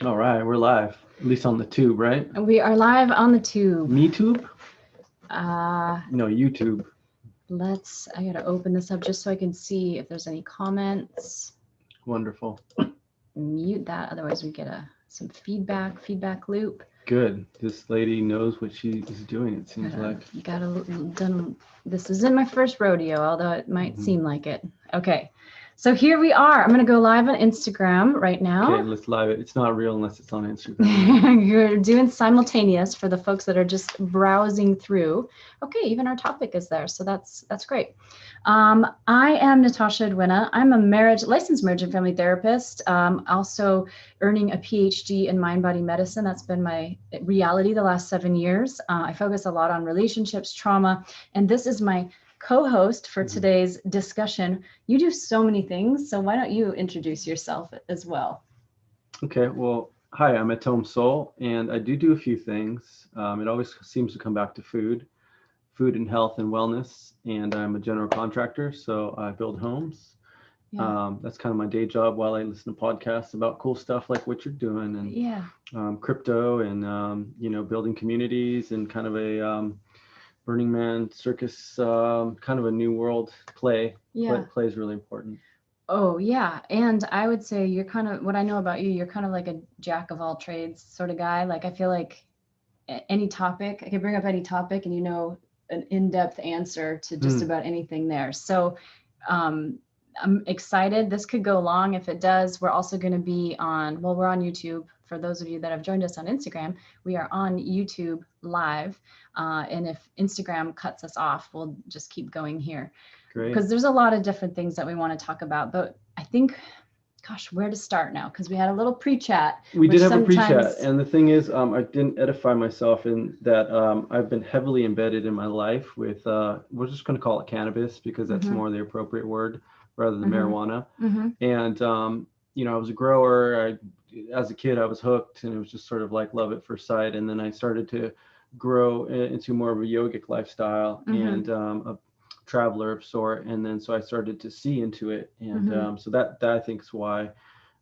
All right, we're live, at least on the tube, right? We are live on the tube. MeTube? No, YouTube. I gotta open this up just so I can see if there's any comments. Wonderful. Mute that, otherwise we get some feedback loop. Good. This lady knows what she is doing, it seems like. You gotta this isn't my first rodeo, although it might seem like it. Okay. So here we are. I'm going to go live on Instagram right now. Okay, let's live it. It's not real unless it's on Instagram. You're doing simultaneous for the folks that are just browsing through. Okay, even our topic is there, so that's great. I am Natasha Edwina. I'm a licensed marriage and family therapist, also earning a PhD in mind-body medicine. That's been my reality the last 7 years. I focus a lot on relationships, trauma, and this is my co-host for today's discussion. You do so many things, so why don't you introduce yourself as well? Okay, well, hi, I'm Atomm Sol, and I do a few things. It always seems to come back to food and health and wellness, and I'm a general contractor, so I build homes. Yeah. That's kind of my day job while I listen to podcasts about cool stuff like what you're doing, and crypto, and building communities, and kind of a Burning Man circus, kind of a new world play. Yeah. Play is really important. Oh yeah. And I would say you're kind of, what I know about you, you're kind of like a jack of all trades sort of guy. Like I feel like any topic, I can bring up any topic and an in-depth answer to just about anything there. So I'm excited. This could go long. If it does, we're also going to be we're on YouTube. For those of you that have joined us on Instagram, we are on YouTube live. And if Instagram cuts us off, we'll just keep going here. Great. Because there's a lot of different things that we want to talk about. But I think, gosh, where to start now? Because we had a little pre-chat. We did have a pre-chat. And the thing is, I didn't edify myself in that I've been heavily embedded in my life with, we're just going to call it cannabis because that's more the appropriate word rather than marijuana. And, I was a grower. As a kid, I was hooked, and it was just sort of like love at first sight. And then I started to grow into more of a yogic lifestyle and a traveler of sort. And then so I started to see into it. And so that I think is why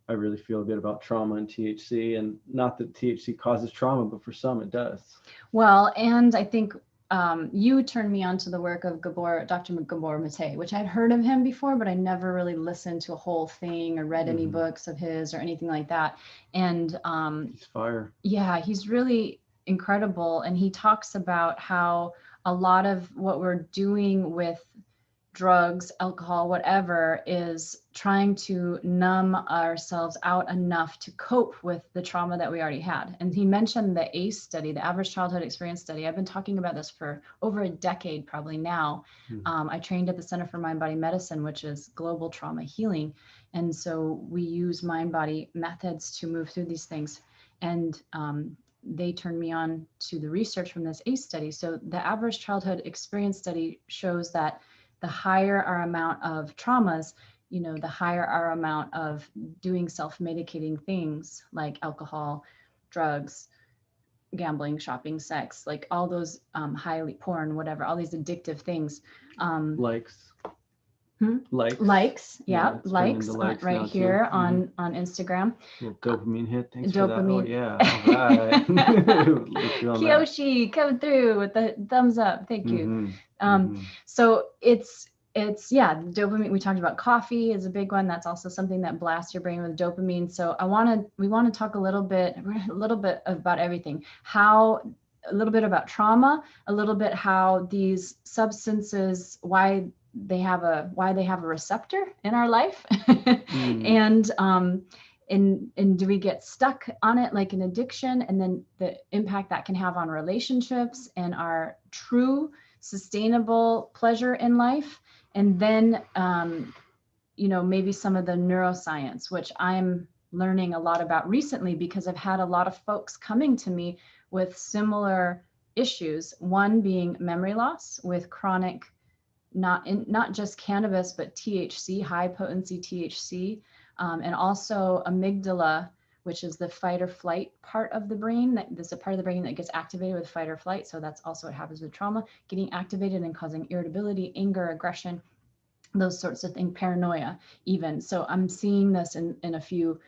I really feel good about trauma and THC. And not that THC causes trauma, but for some it does. Well, and I think you turned me on to the work of Dr. Gabor Mate, which I'd heard of him before, but I never really listened to a whole thing or read any books of his or anything like that. And he's fire. Yeah, he's really incredible. And he talks about how a lot of what we're doing with drugs, alcohol, whatever, is trying to numb ourselves out enough to cope with the trauma that we already had. And he mentioned the ACE study, the Average Childhood Experience Study. I've been talking about this for over a decade, probably now. I trained at the Center for Mind-Body Medicine, which is global trauma healing. And so we use mind-body methods to move through these things. And they turned me on to the research from this ACE study. So the Average Childhood Experience Study shows that the higher our amount of traumas, the higher our amount of doing self-medicating things like alcohol, drugs, gambling, shopping, sex, like all those highly porn, whatever, all these addictive things. Likes. Likes, yeah, likes right here on Instagram. Dopamine hit. Thanks dopamine. For that. Oh yeah, all right. Kiyoshi, come through with the thumbs up. Thank you. So it's dopamine. We talked about coffee is a big one. That's also something that blasts your brain with dopamine. So we want to talk a little bit about everything. A little bit about trauma, a little bit how these substances, why they have a receptor in our life, and do we get stuck on it like an addiction, and then the impact that can have on relationships and our true sustainable pleasure in life, and then maybe some of the neuroscience, which I'm learning a lot about recently because I've had a lot of folks coming to me with similar issues, one being memory loss with chronic, not just cannabis, but THC, high potency THC, and also amygdala, which is the fight or flight part of the brain. There's a part of the brain that gets activated with fight or flight. So that's also what happens with trauma, getting activated and causing irritability, anger, aggression. those sorts of things, paranoia even. So I'm seeing this in a few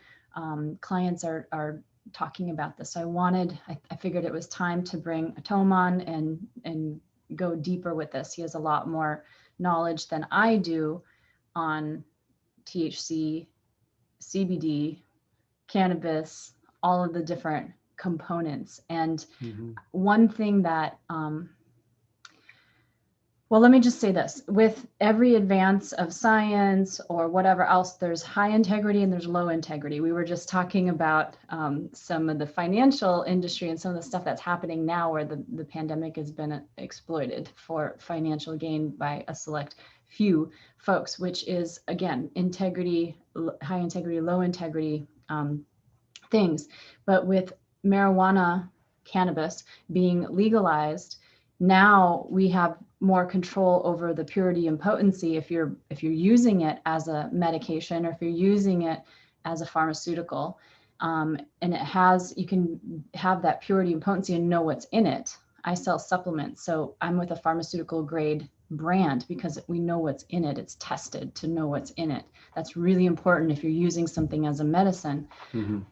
clients are talking about this. So I figured it was time to bring Atomm on and go deeper with this. He has a lot more knowledge than I do on THC, CBD, cannabis, all of the different components. And one thing that, well, let me just say this. With every advance of science or whatever else, there's high integrity and there's low integrity. We were just talking about some of the financial industry and some of the stuff that's happening now where the pandemic has been exploited for financial gain by a select few folks, which is, again, integrity, high integrity, low integrity things. But with marijuana, cannabis being legalized, now we have more control over the purity and potency if you're using it as a medication or if you're using it as a pharmaceutical, and you can have that purity and potency and know what's in it. I sell supplements, so I'm with a pharmaceutical grade brand because we know what's in it. It's tested to know what's in it. That's really important if you're using something as a medicine.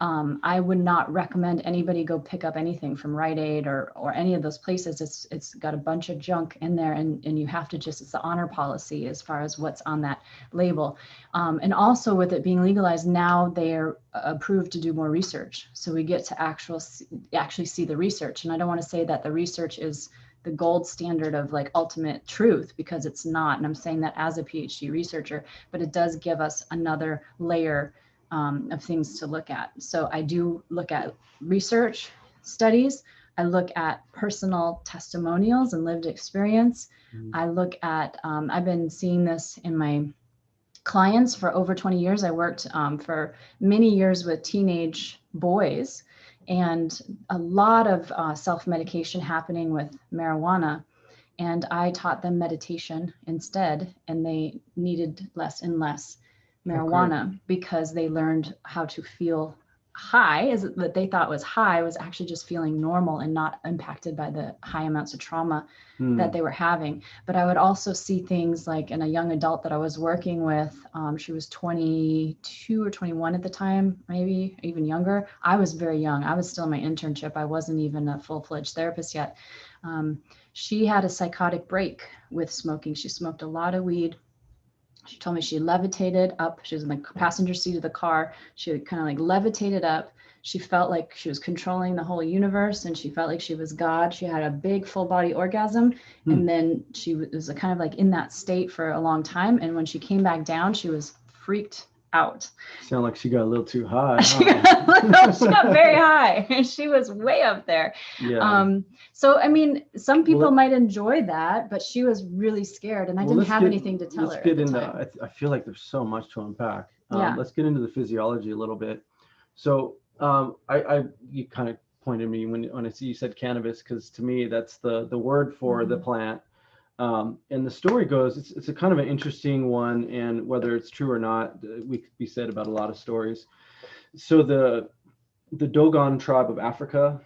I would not recommend anybody go pick up anything from Rite Aid or any of those places. It's got a bunch of junk in there, and you have to it's the honor policy as far as what's on that label. And also with it being legalized, now they're approved to do more research. So we get to actually see the research. And I don't want to say that the research is the gold standard of like ultimate truth, because it's not. And I'm saying that as a PhD researcher, but it does give us another layer of things to look at. So I do look at research studies. I look at personal testimonials and lived experience. I look at, I've been seeing this in my clients for over 20 years. I worked for many years with teenage boys, and a lot of self-medication happening with marijuana. And I taught them meditation instead, and they needed less and less marijuana because they learned how to feel high, is that they thought was high was actually just feeling normal and not impacted by the high amounts of trauma that they were having. But I would also see things like in a young adult that I was working with, she was 22 or 21 at the time, maybe even younger. I was very young. I was still in my internship. I wasn't even a full-fledged therapist yet. She had a psychotic break with smoking. She smoked a lot of weed. She told me she levitated up. She was in the passenger seat of the car. She kind of like levitated up. She felt like she was controlling the whole universe, and she felt like she was God. She had a big full body orgasm. And then she was kind of like in that state for a long time. And when she came back down, she was freaked out. Sound like she got a little too high. She got very high. She was way up there. Yeah. So, I mean, some people might enjoy that, but she was really scared, and I didn't have anything to tell her. Let's get into, I feel like there's so much to unpack. Let's get into the physiology a little bit. So you kind of pointed me when you said cannabis, because to me, that's the word for the plant. And the story goes, it's a kind of an interesting one, and whether it's true or not, we could be said about a lot of stories. So the Dogon tribe of Africa,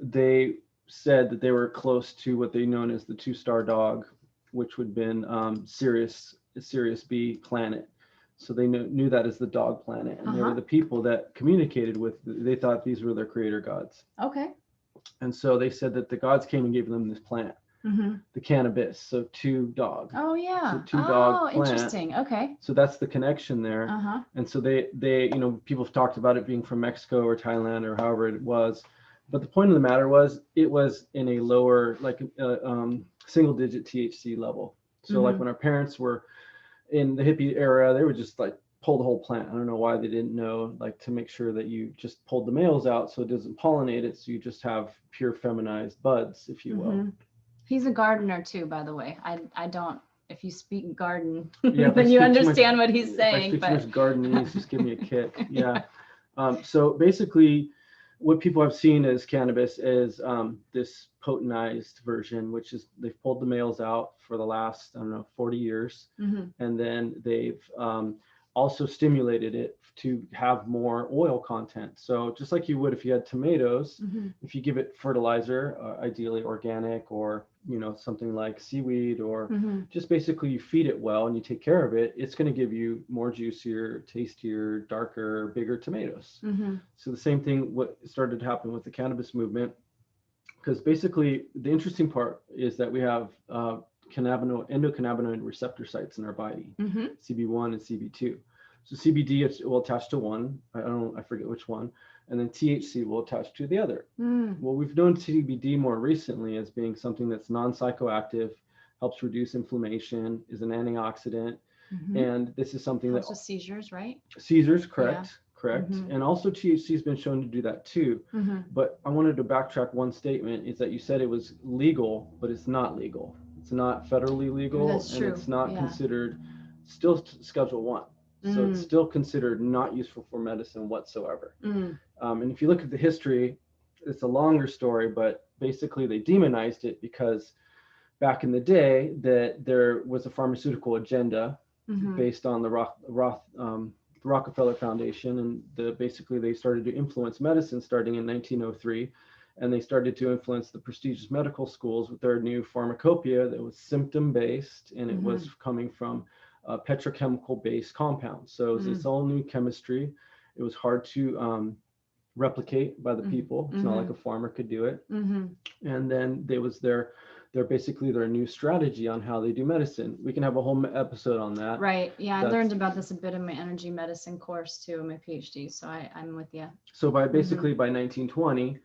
they said that they were close to what they known as the 2-star dog, which would have been Sirius B planet. So they knew that as the dog planet, and they were the people that communicated with. They thought these were their creator gods. Okay. And so they said that the gods came and gave them this plant. The cannabis, so 2 dog. Oh yeah. So 2 dog plant. Interesting. Okay. So that's the connection there. And so they people have talked about it being from Mexico or Thailand or however it was, but the point of the matter was it was in a lower, like single digit THC level. So like when our parents were in the hippie era, they would just like pull the whole plant. I don't know why they didn't know, like to make sure that you just pulled the males out so it doesn't pollinate it, so you just have pure feminized buds, if you will. He's a gardener too, by the way. I don't, if you speak garden, then you understand what he's saying. If I speak Gardenese, just give me a kick. Yeah. So basically, what people have seen as cannabis is this potentized version, which is they've pulled the males out for the last, 40 years. And then they've also stimulated it to have more oil content. So just like you would if you had tomatoes, if you give it fertilizer, ideally organic, or something like seaweed, or just basically you feed it well and you take care of it, it's going to give you more juicier, tastier, darker, bigger tomatoes. So the same thing what started to happen with the cannabis movement, because basically the interesting part is that we have endocannabinoid receptor sites in our body, CB1 and CB2. So CBD will attach to one, I forget which one, and then THC will attach to the other. Well, we've known CBD more recently as being something that's non-psychoactive, helps reduce inflammation, is an antioxidant, and this is something that also seizures, right? Seizures, correct. And also THC has been shown to do that too. But I wanted to backtrack one statement, is that you said it was legal, but it's not legal. It's not federally legal. That's true. It's not considered, still Schedule 1. So it's still considered not useful for medicine whatsoever. And if you look at the history, it's a longer story, but basically they demonized it because back in the day that there was a pharmaceutical agenda based on the Rockefeller Foundation, and basically they started to influence medicine starting in 1903, and they started to influence the prestigious medical schools with their new pharmacopoeia that was symptom-based, and it was coming from petrochemical-based compounds. So it's all new chemistry. It was hard to replicate by the people. It's not like a farmer could do it. And then there was their new strategy on how they do medicine. We can have a whole episode on that. Right. Yeah, I learned about this a bit in my energy medicine course too, in my PhD. So I'm with you. So by 1920,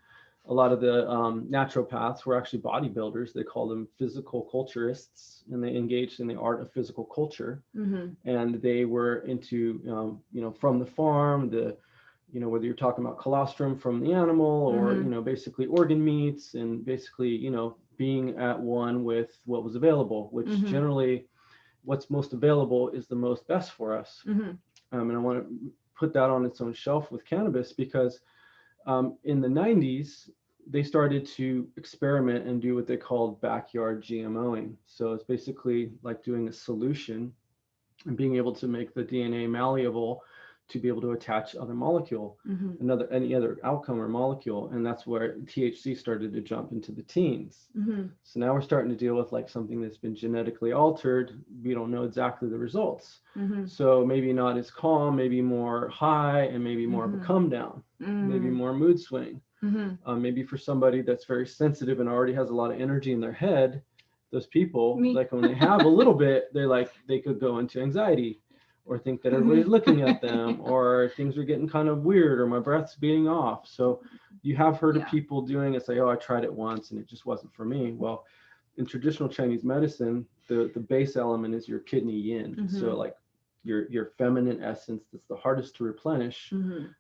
a lot of the naturopaths were actually bodybuilders. They called them physical culturists, and they engaged in the art of physical culture. And they were into, from the farm, whether you're talking about colostrum from the animal, or, basically organ meats, and basically, being at one with what was available, which generally what's most available is the most best for us. And I want to put that on its own shelf with cannabis, because in the 90s, they started to experiment and do what they called backyard GMOing. So it's basically like doing a solution and being able to make the DNA malleable to be able to attach other molecule, any other outcome or molecule. And that's where THC started to jump into the teens. So now we're starting to deal with like something that's been genetically altered. We don't know exactly the results. So maybe not as calm, maybe more high, and maybe more of a come down, maybe more mood swing. Maybe for somebody that's very sensitive and already has a lot of energy in their head, those people, like when they have a little bit, they could go into anxiety, or think that everybody's looking at them, or things are getting kind of weird, or my breath's beating off. So you have heard of people doing it, say, oh, I tried it once and it just wasn't for me. Well, in traditional Chinese medicine, the base element is your kidney yin. So like your feminine essence that's the hardest to replenish.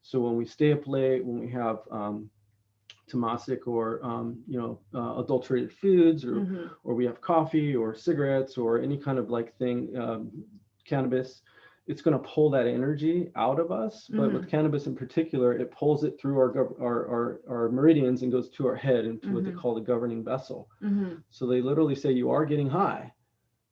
So when we stay up late, when we have tamasic or adulterated foods, or we have coffee or cigarettes or any kind of like thing, cannabis, it's going to pull that energy out of us. But with cannabis in particular, it pulls it through our meridians and goes to our head into what they call the governing vessel. So they literally say you are getting high.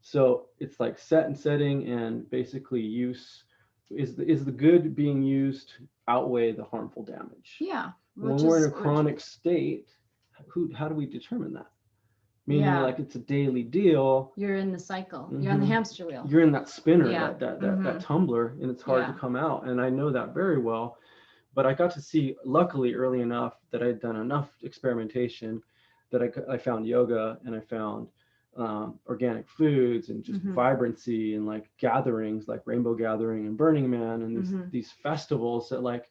So it's like set and setting, and basically use is the good being used outweigh the harmful damage. Yeah. When we're in a chronic state, how do we determine that? Meaning like it's a daily deal. You're in the cycle. You're on the hamster wheel. You're in that spinner, that tumbler, and it's hard to come out. And I know that very well. But I got to see, luckily, early enough that I'd done enough experimentation that I found yoga, and I found organic foods, and just vibrancy, and like gatherings like Rainbow Gathering and Burning Man, and these festivals that like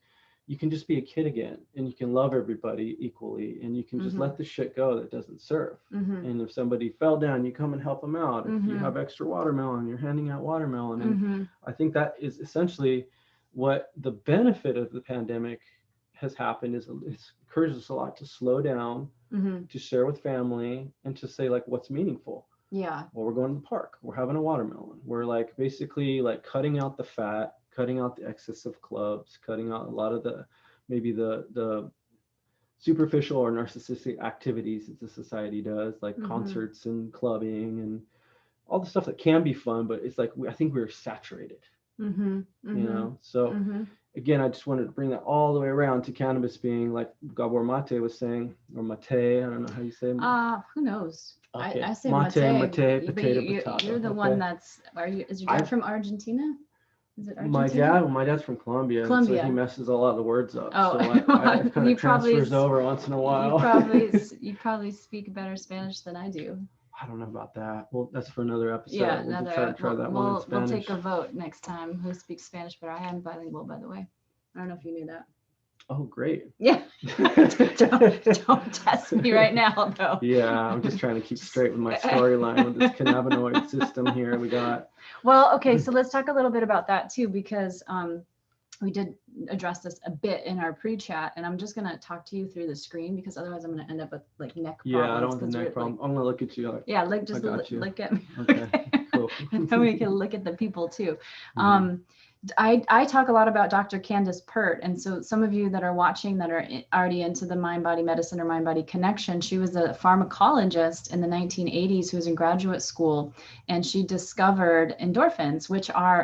you can just be a kid again, and you can love everybody equally, and you can just let the shit go that doesn't serve. And if somebody fell down, you come and help them out. If you have extra watermelon, you're handing out watermelon. And I think that is essentially what the benefit of the pandemic has happened, is it's encouraged us a lot to slow down, to share with family, and to say like what's meaningful. Well, we're going to the park, we're having a watermelon, we're like basically like cutting out the fat, cutting out the excess of clubs, cutting out a lot of maybe the superficial or narcissistic activities that the society does, like concerts and clubbing and all the stuff that can be fun, but it's like I think we're saturated. You know, so again, I just wanted to bring that all the way around to cannabis being like Gabor Mate was saying, or Mate, I don't know how you say it. Who knows? Okay. I say Mate, but potato, you're potato. the one that's, is your dad from Argentina? Is it Argentina? My dad's from Colombia, and so he messes a lot of the words up. Oh, so I kind of transfers over once in a while. You probably speak better Spanish than I do. I don't know about that. Well, that's for another episode. Yeah, we'll try that one in Spanish. We'll take a vote next time who speaks Spanish better. I am bilingual, by the way. I don't know if you knew that. Oh, great. Yeah. don't test me right now, though. Yeah, I'm just trying to keep straight with my storyline with this cannabinoid system here we got. Well, okay, so let's talk a little bit about that too, because we did address this a bit in our pre-chat, and I'm just going to talk to you through the screen because otherwise I'm going to end up with like neck problems. Yeah, I don't want the neck problem. I'm going to look at you. Just look at me. Okay, cool. And then we can look at the people too. I talk a lot about Dr. Candace Pert. And so some of you that are watching that are already into the mind-body medicine or mind-body connection, she was a pharmacologist in the 1980s who was in graduate school, and she discovered endorphins,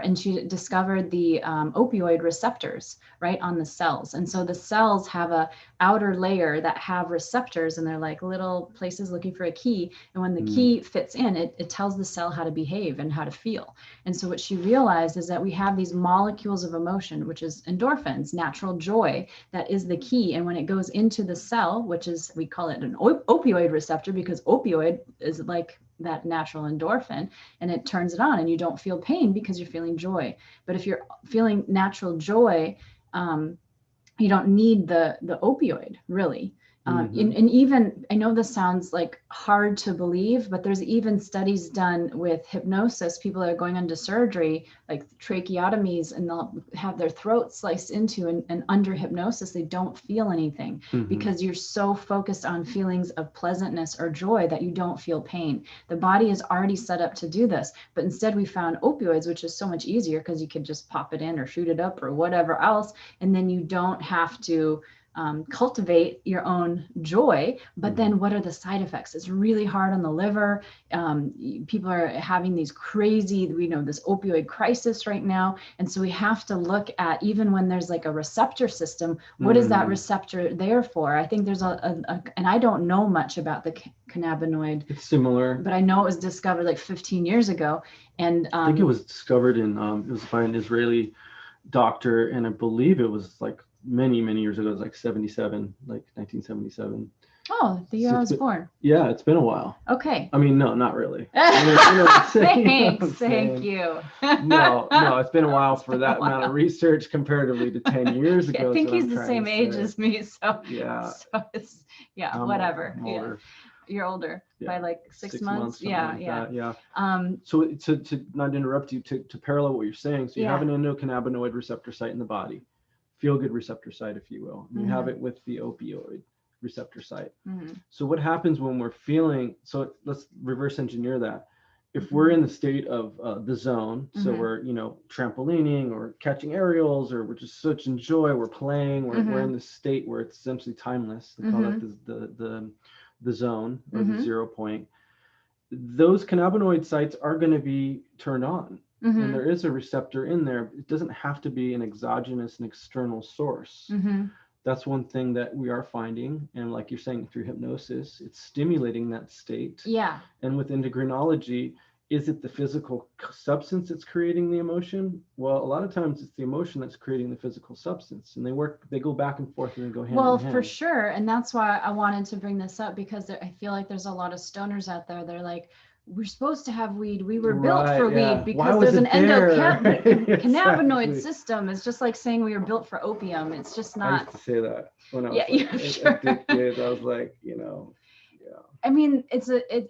and she discovered the opioid receptors right on the cells. And so the cells have a outer layer that have receptors, and they're like little places looking for a key. And when the key fits in, it tells the cell how to behave and how to feel. And so what she realized is that we have these molecules of emotion, which is endorphins, natural joy, that is the key. And when it goes into the cell, which is, we call it an opioid receptor, because opioid is like that natural endorphin, and it turns it on, and you don't feel pain because you're feeling joy. But if you're feeling natural joy, you don't need the opioid, really. And even, I know this sounds like hard to believe, but there's even studies done with hypnosis. People that are going into surgery, like tracheotomies, and they'll have their throat sliced into, and under hypnosis, they don't feel anything because you're so focused on feelings of pleasantness or joy that you don't feel pain. The body is already set up to do this, but instead we found opioids, which is so much easier because you could just pop it in or shoot it up or whatever else, and then you don't have to cultivate your own joy. But then what are the side effects? It's really hard on the liver. People are having these crazy, this opioid crisis right now. And so we have to look at, even when there's like a receptor system, what is that receptor there for? I think there's and I don't know much about the cannabinoid. It's similar. But I know it was discovered like 15 years ago. And I think it was discovered it was by an Israeli doctor. And I believe it was like many years ago. It was like 1977. Oh, the year I was born. Yeah, it's been a while. Okay. I mean, no, not really. Thanks. Thank you. No, it's been a while for that amount of research comparatively to 10 years ago. I think he's the same age as me, so yeah. So it's whatever. I'm older. Yeah. You're older by like six months. Yeah. Yeah. So to not interrupt you, to parallel what you're saying, so you have an endocannabinoid receptor site in the body. Feel-good receptor site, if you will. You have it with the opioid receptor site. So what happens when we're feeling, so let's reverse engineer that. If we're in the state of the zone, so we're, trampolining or catching aerials, or we're just such in joy, we're playing, we're in this state where it's essentially timeless. They call it the zone, or the 0 point. Those cannabinoid sites are going to be turned on. And there is a receptor in there. It doesn't have to be an exogenous and external source. That's one thing that we are finding. And like you're saying, through hypnosis, it's stimulating that state. Yeah. And with endocrinology, is it the physical substance that's creating the emotion? Well, a lot of times it's the emotion that's creating the physical substance. And they go back and forth and they go hand in hand. Well, for sure. And that's why I wanted to bring this up, because I feel like there's a lot of stoners out there. They're like, we're supposed to have weed. We were built for weed because there's an endocannabinoid system. It's just like saying we were built for opium. It's just not. I used to say that when I was addicted. I was like, I mean,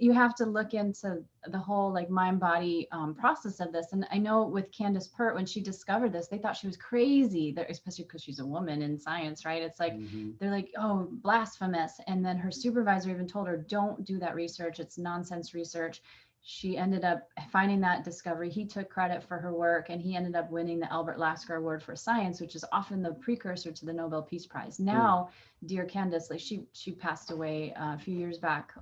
you have to look into the whole like mind-body process of this. And I know with Candace Pert, when she discovered this, they thought she was crazy, especially because she's a woman in science, right? It's like, they're like, oh, blasphemous. And then her supervisor even told her, don't do that research. It's nonsense research. she ended up finding that discovery. He took credit for her work, and he ended up winning the Albert Lasker Award for Science, which is often the precursor to the Nobel Peace Prize. Now, dear Candace, like she passed away a few years back,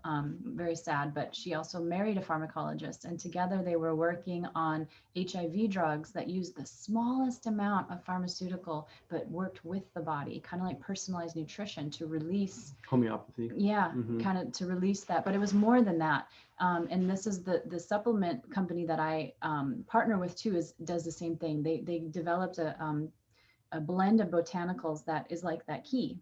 very sad, but she also married a pharmacologist, and together they were working on HIV drugs that used the smallest amount of pharmaceutical, but worked with the body, kind of like personalized nutrition to release homeopathy. Yeah, kind of to release that, but it was more than that. And this is the supplement company that I partner with too, does the same thing. They developed a blend of botanicals that is like that key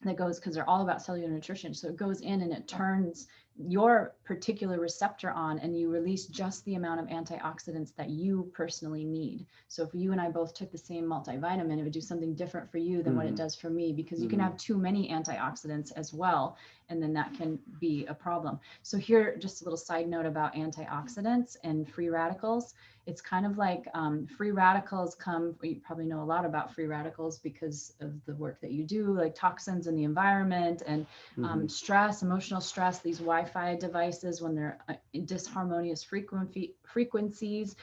that goes, because they're all about cellular nutrition. So it goes in and it turns your particular receptor on, and you release just the amount of antioxidants that you personally need. So if you and I both took the same multivitamin, it would do something different for you than what it does for me, because you can have too many antioxidants as well, and then that can be a problem. So here, just a little side note about antioxidants and free radicals. It's kind of like free radicals you probably know a lot about free radicals because of the work that you do, like toxins in the environment and stress, emotional stress, these Wi-Fi devices, when they're in disharmonious frequencies,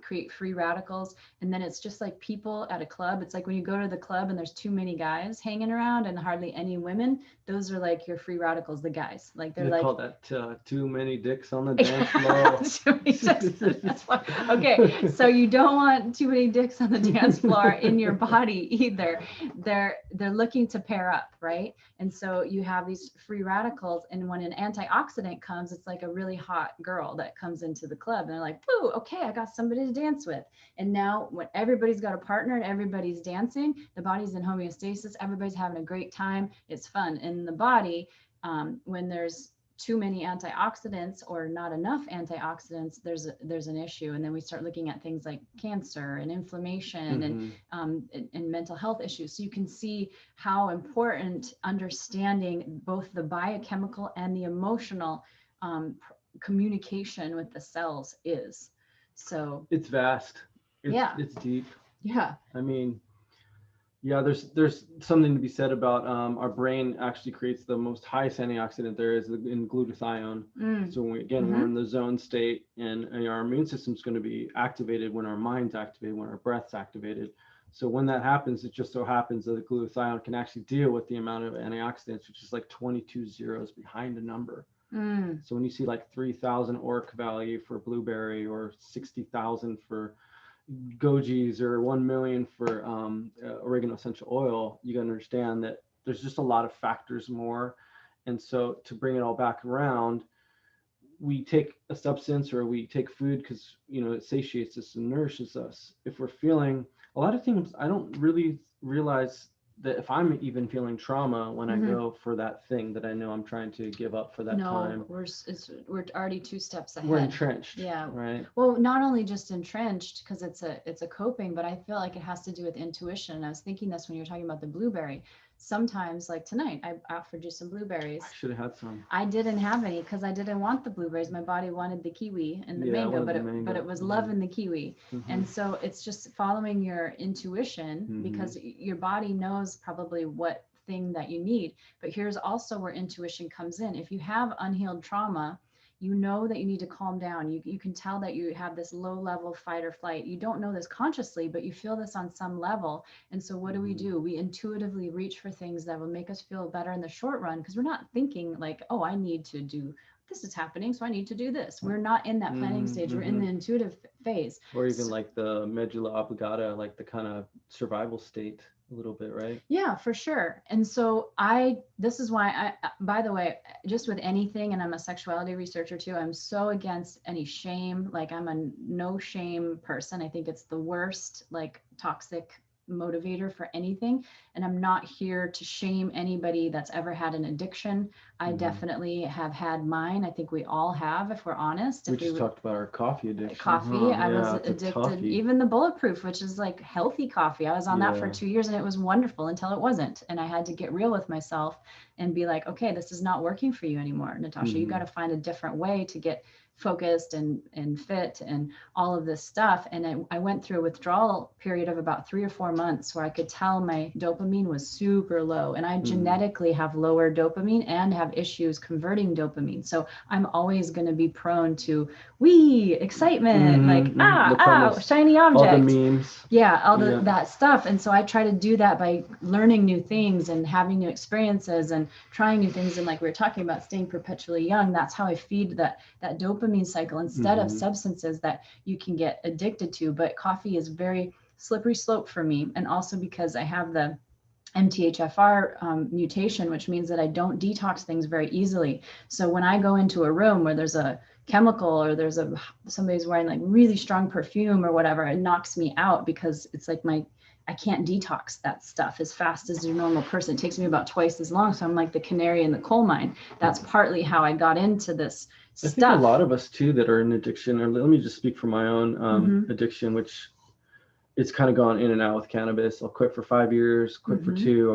create free radicals. And then it's just like people at a club. It's like when you go to the club and there's too many guys hanging around and hardly any women, those are like your free radicals, the guys. Like they like, call that too many dicks on the dance floor. Too many dicks on the dance floor. Okay, so you don't want too many dicks on the dance floor in your body either. They're looking to pair up, right? And so you have these free radicals, and when an antioxidant comes, it's like a really hot girl that comes into the club, and they're like, "Woo, okay, I got somebody to dance with." And now when everybody's got a partner and everybody's dancing, the body's in homeostasis, everybody's having a great time, it's fun. In the body, when there's too many antioxidants or not enough antioxidants, there's an issue. And then we start looking at things like cancer and inflammation and mental health issues. So you can see how important understanding both the biochemical and the emotional communication with the cells is. So it's vast. It's deep. Yeah. I mean, yeah, there's something to be said about our brain actually creates the most highest antioxidant there is in glutathione. So we're in the zone state, and our immune system's going to be activated when our mind's activated, when our breath's activated. So when that happens, it just so happens that the glutathione can actually deal with the amount of antioxidants, which is like 22 zeros behind a number. So when you see like 3,000 ORC value for blueberry, or 60,000 for gojis, or 1 million for oregano essential oil, you can understand that there's just a lot of factors more. And so to bring it all back around, we take a substance or we take food because it satiates us and nourishes us. If we're feeling a lot of things, I don't really realize that if I'm even feeling trauma when I go for that thing that I know I'm trying to give up for that time. We're already 2 steps ahead. We're entrenched. Yeah. Right. Well, not only just entrenched because it's a coping, but I feel like it has to do with intuition. And I was thinking this when you were talking about the blueberry. Sometimes, like tonight, I offered you some blueberries. I should have had some. I didn't have any because I didn't want the blueberries. My body wanted the kiwi and the mango, but it was loving the kiwi. And so it's just following your intuition because your body knows probably what thing that you need. But here's also where intuition comes in. If you have unhealed trauma, you know that you need to calm down. You can tell that you have this low level fight or flight. You don't know this consciously, but you feel this on some level. And so what do? We intuitively reach for things that will make us feel better in the short run, because we're not thinking like, oh, I need to do this is happening, so I need to do this. We're not in that planning stage. We're in the intuitive phase. Or even like the medulla oblongata, like the kind of survival state a little bit, right? Yeah, for sure. And so this is why by the way, just with anything, and I'm a sexuality researcher too, I'm so against any shame. Like I'm a no shame person. I think it's the worst, like toxic motivator for anything. And I'm not here to shame anybody that's ever had an addiction. I definitely have had mine. I think we all have, if we're honest. We just talked about our coffee addiction. Coffee. I was addicted, even the Bulletproof, which is like healthy coffee. I was on that for 2 years and it was wonderful until it wasn't. And I had to get real with myself and be like, okay, this is not working for you anymore, Natasha. You got to find a different way to get focused and fit and all of this stuff. And I went through a withdrawal period of about 3 or 4 months where I could tell my dopamine was super low, and I genetically have lower dopamine and have issues converting dopamine. So I'm always going to be prone to excitement, shiny object. All the memes. Yeah, that stuff. And so I try to do that by learning new things and having new experiences and trying new things. And like we were talking about staying perpetually young, that's how I feed that dopamine cycle instead of substances that you can get addicted to. But coffee is very slippery slope for me. And also because I have the MTHFR mutation, which means that I don't detox things very easily. So when I go into a room where there's a chemical or there's somebody's wearing like really strong perfume or whatever, it knocks me out because it's like I can't detox that stuff as fast as a normal person. It takes me about twice as long. So I'm like the canary in the coal mine. That's partly how I got into this stuff. I think a lot of us too that are in addiction, or let me just speak for my own addiction, which it's kind of gone in and out with cannabis. I'll quit for 5 years, quit for 2.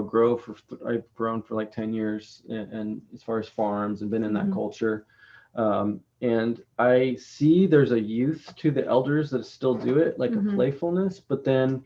I've grown for like 10 years and as far as farms and been in that culture. And I see there's a youth to the elders that still do it, like a playfulness, but then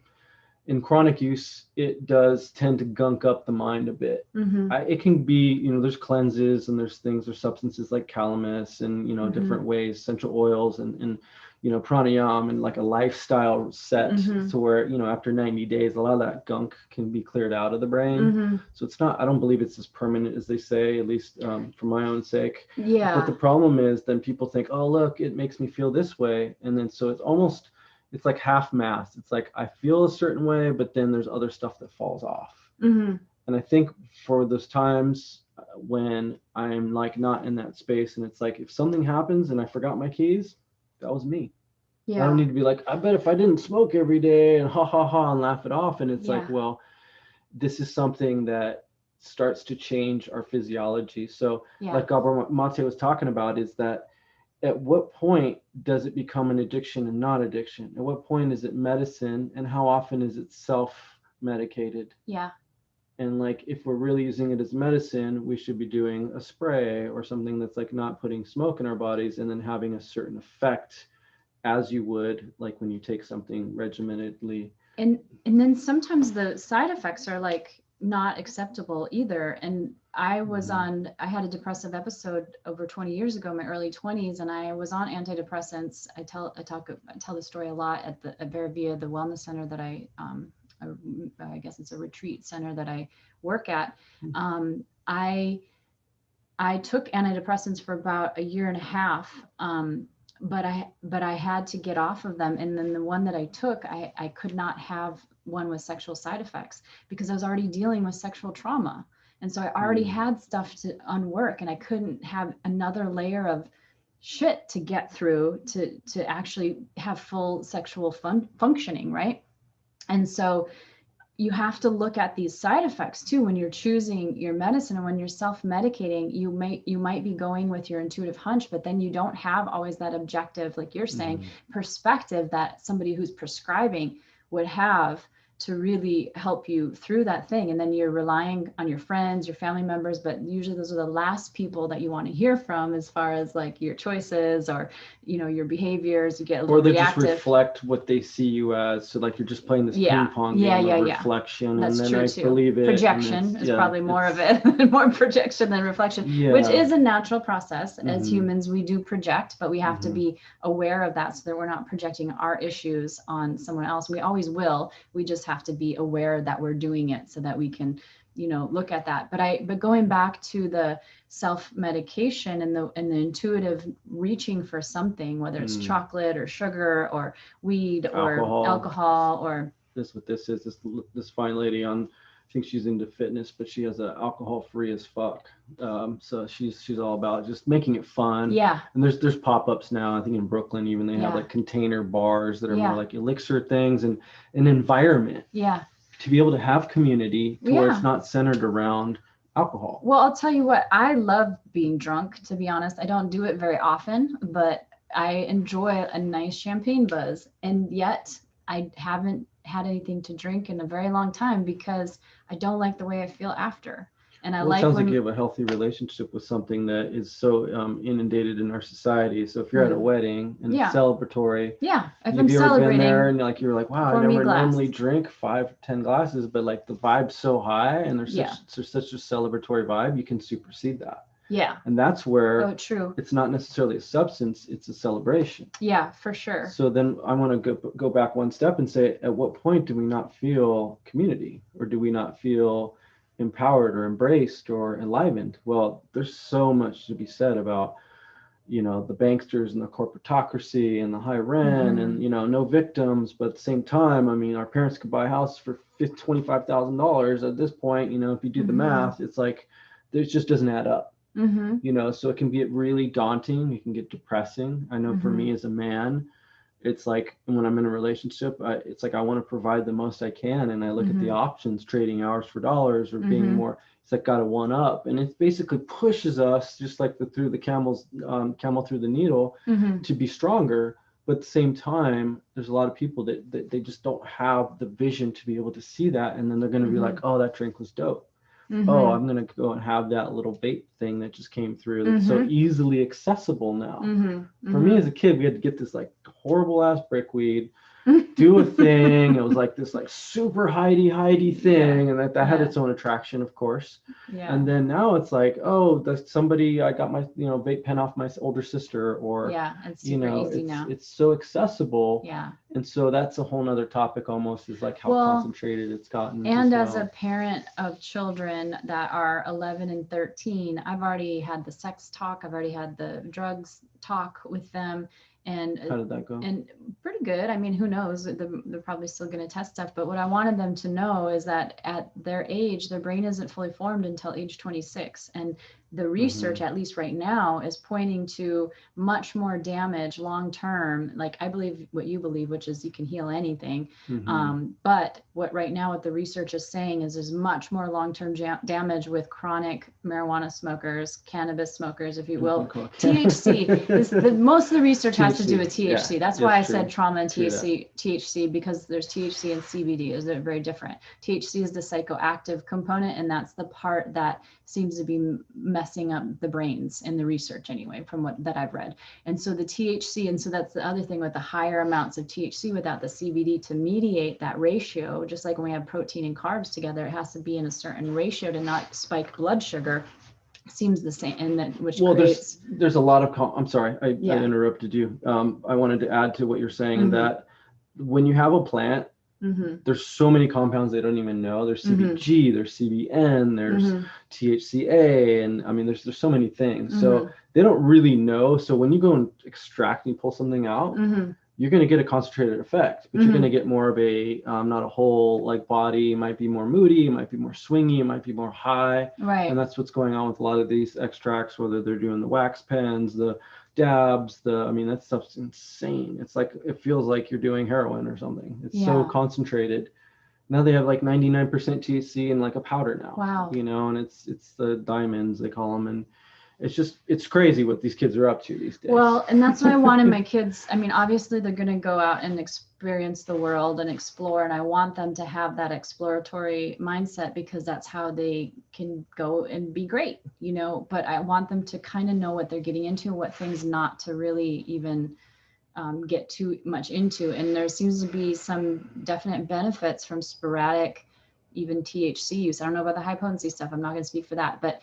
in chronic use, it does tend to gunk up the mind a bit. It can be, there's cleanses and there's substances like calamus and, different ways, essential oils and pranayama and like a lifestyle set to where, after 90 days, a lot of that gunk can be cleared out of the brain. So it's not, I don't believe it's as permanent as they say, at least for my own sake. Yeah. But the problem is then people think, oh, look, it makes me feel this way. And then so it's like half mass. It's like I feel a certain way, but then there's other stuff that falls off. And I think for those times when I'm like not in that space, and it's like if something happens and I forgot my keys, that was me. Yeah. I don't need to be like, I bet if I didn't smoke every day and ha ha ha and laugh it off. And it's like, well, this is something that starts to change our physiology. So like Gabor Mate was talking about is that at what point does it become an addiction and not addiction? At what point is it medicine, and how often is it self-medicated? Yeah. And like, if we're really using it as medicine, we should be doing a spray or something that's like not putting smoke in our bodies and then having a certain effect as you would like when you take something regimentedly. And then sometimes the side effects are like not acceptable either. And I was I had a depressive episode over 20 years ago, my early 20s, and I was on antidepressants. I tell the story a lot at Veravia, the wellness center that I guess it's a retreat center that I work at. I took antidepressants for about a year and a half, but I had to get off of them. And then the one that I took, I could not have one with sexual side effects because I was already dealing with sexual trauma. And so I already had stuff to unwork, and I couldn't have another layer of shit to get through to actually have full sexual functioning, right? And so you have to look at these side effects too when you're choosing your medicine, and when you're self-medicating, you might be going with your intuitive hunch, but then you don't have always that objective, like you're saying, perspective that somebody who's prescribing would have to really help you through that thing. And then you're relying on your friends, your family members, but usually those are the last people that you want to hear from as far as like your choices or, your behaviors. You get a little reactive. Or they just reflect what they see you as. So like you're just playing this ping pong game of reflection. That's and then true I too. believe it. Projection is probably more of it, more projection than reflection, which is a natural process. As humans, we do project, but we have to be aware of that so that we're not projecting our issues on someone else. We always will. We just have to be aware that we're doing it so that we can look at that. But going back to the self-medication and the intuitive reaching for something, whether it's chocolate or sugar or weed or alcohol or this fine lady on, I think she's into fitness, but she has a alcohol free as fuck. So she's all about just making it fun. Yeah. And there's pop-ups now. I think in Brooklyn even they have like container bars that are more like elixir things and an environment. Yeah. To be able to have community to where it's not centered around alcohol. Well, I'll tell you what, I love being drunk, to be honest. I don't do it very often, but I enjoy a nice champagne buzz. And yet I haven't had anything to drink in a very long time because I don't like the way I feel after. And I Well, it like sounds when, like you have a healthy relationship with something that is so inundated in our society. So if you're at a wedding and it's celebratory, yeah, if have I'm you ever been there celebrating, and like you're like, wow, I pour me a never glass. normally drink 5 or 10 glasses, but like the vibe's so high and there's such a celebratory vibe, you can supersede that. Yeah. And that's where true. It's not necessarily a substance, it's a celebration. Yeah, for sure. So then I want to go back one step and say, at what point do we not feel community, or do we not feel empowered or embraced or enlivened? Well, there's so much to be said about, you know, the banksters and the corporatocracy and the high rent and, you know, no victims. But at the same time, I mean, our parents could buy a house for $25,000 at this point. You know, if you do the math, it's like, it just doesn't add up. You know, so it can get really daunting. It can get depressing. I know for me as a man, it's like when I'm in a relationship, it's like I want to provide the most I can, and I look at the options, trading hours for dollars or being more. It's like got to one up, and it basically pushes us, just like through the camel through the needle, to be stronger. But at the same time, there's a lot of people that they just don't have the vision to be able to see that, and then they're going to be like, oh, that drink was dope. Oh, I'm going to go and have that little vape thing that just came through that's so easily accessible now. For me as a kid, we had to get this like horrible ass brickweed, do a thing. It was like this like super hidey thing, and that had its own attraction, of course. And then now it's like, oh, that's somebody, I got my, you know, vape pen off my older sister, or it's super easy now. It's so accessible. Yeah. And so that's a whole nother topic almost, is like how concentrated it's gotten. And as a parent of children that are 11 and 13, I've already had the sex talk. I've already had the drugs talk with them. And how did that go? And pretty good. I mean, who knows? They're probably still going to test stuff. But what I wanted them to know is that at their age, their brain isn't fully formed until age 26. And the research, at least right now, is pointing to much more damage long term. Like I believe what you believe, which is you can heal anything. But what right now what the research is saying is there's much more long term damage with chronic marijuana smokers, cannabis smokers, if you will. THC. Most of the research has to do with THC. That's why I said trauma and THC, because there's THC and CBD. Is they're very different. THC is the psychoactive component, and that's the part that seems to be messing up the brains in the research anyway, from what that I've read. And so the THC, and so that's the other thing with the higher amounts of THC without the CBD to mediate that ratio, just like when we have protein and carbs together, it has to be in a certain ratio to not spike blood sugar. Seems the same, and that which creates... there's a lot of I'm sorry, I interrupted you. I wanted to add to what you're saying, that when you have a plant, there's so many compounds they don't even know. There's CBG, there's CBN, there's THCA, and I mean there's so many things. So they don't really know. So when you go and extract and pull something out, you're going to get a concentrated effect, but you're going to get more of a not a whole like body. It might be more moody, it might be more swingy, it might be more high. Right. And that's what's going on with a lot of these extracts, whether they're doing the wax pens, the dabs, I mean, that stuff's insane. It's like, it feels like you're doing heroin or something. It's so concentrated. Now they have like 99% THC in like a powder now. Wow. You know, and it's the diamonds, they call them. And it's crazy what these kids are up to these days. Well, and that's what I wanted my kids. I mean, obviously they're going to go out and experience the world and explore. And I want them to have that exploratory mindset, because that's how they can go and be great, you know, but I want them to kind of know what they're getting into, what things not to really even get too much into. And there seems to be some definite benefits from sporadic, even THC use. I don't know about the high potency stuff. I'm not going to speak for that, but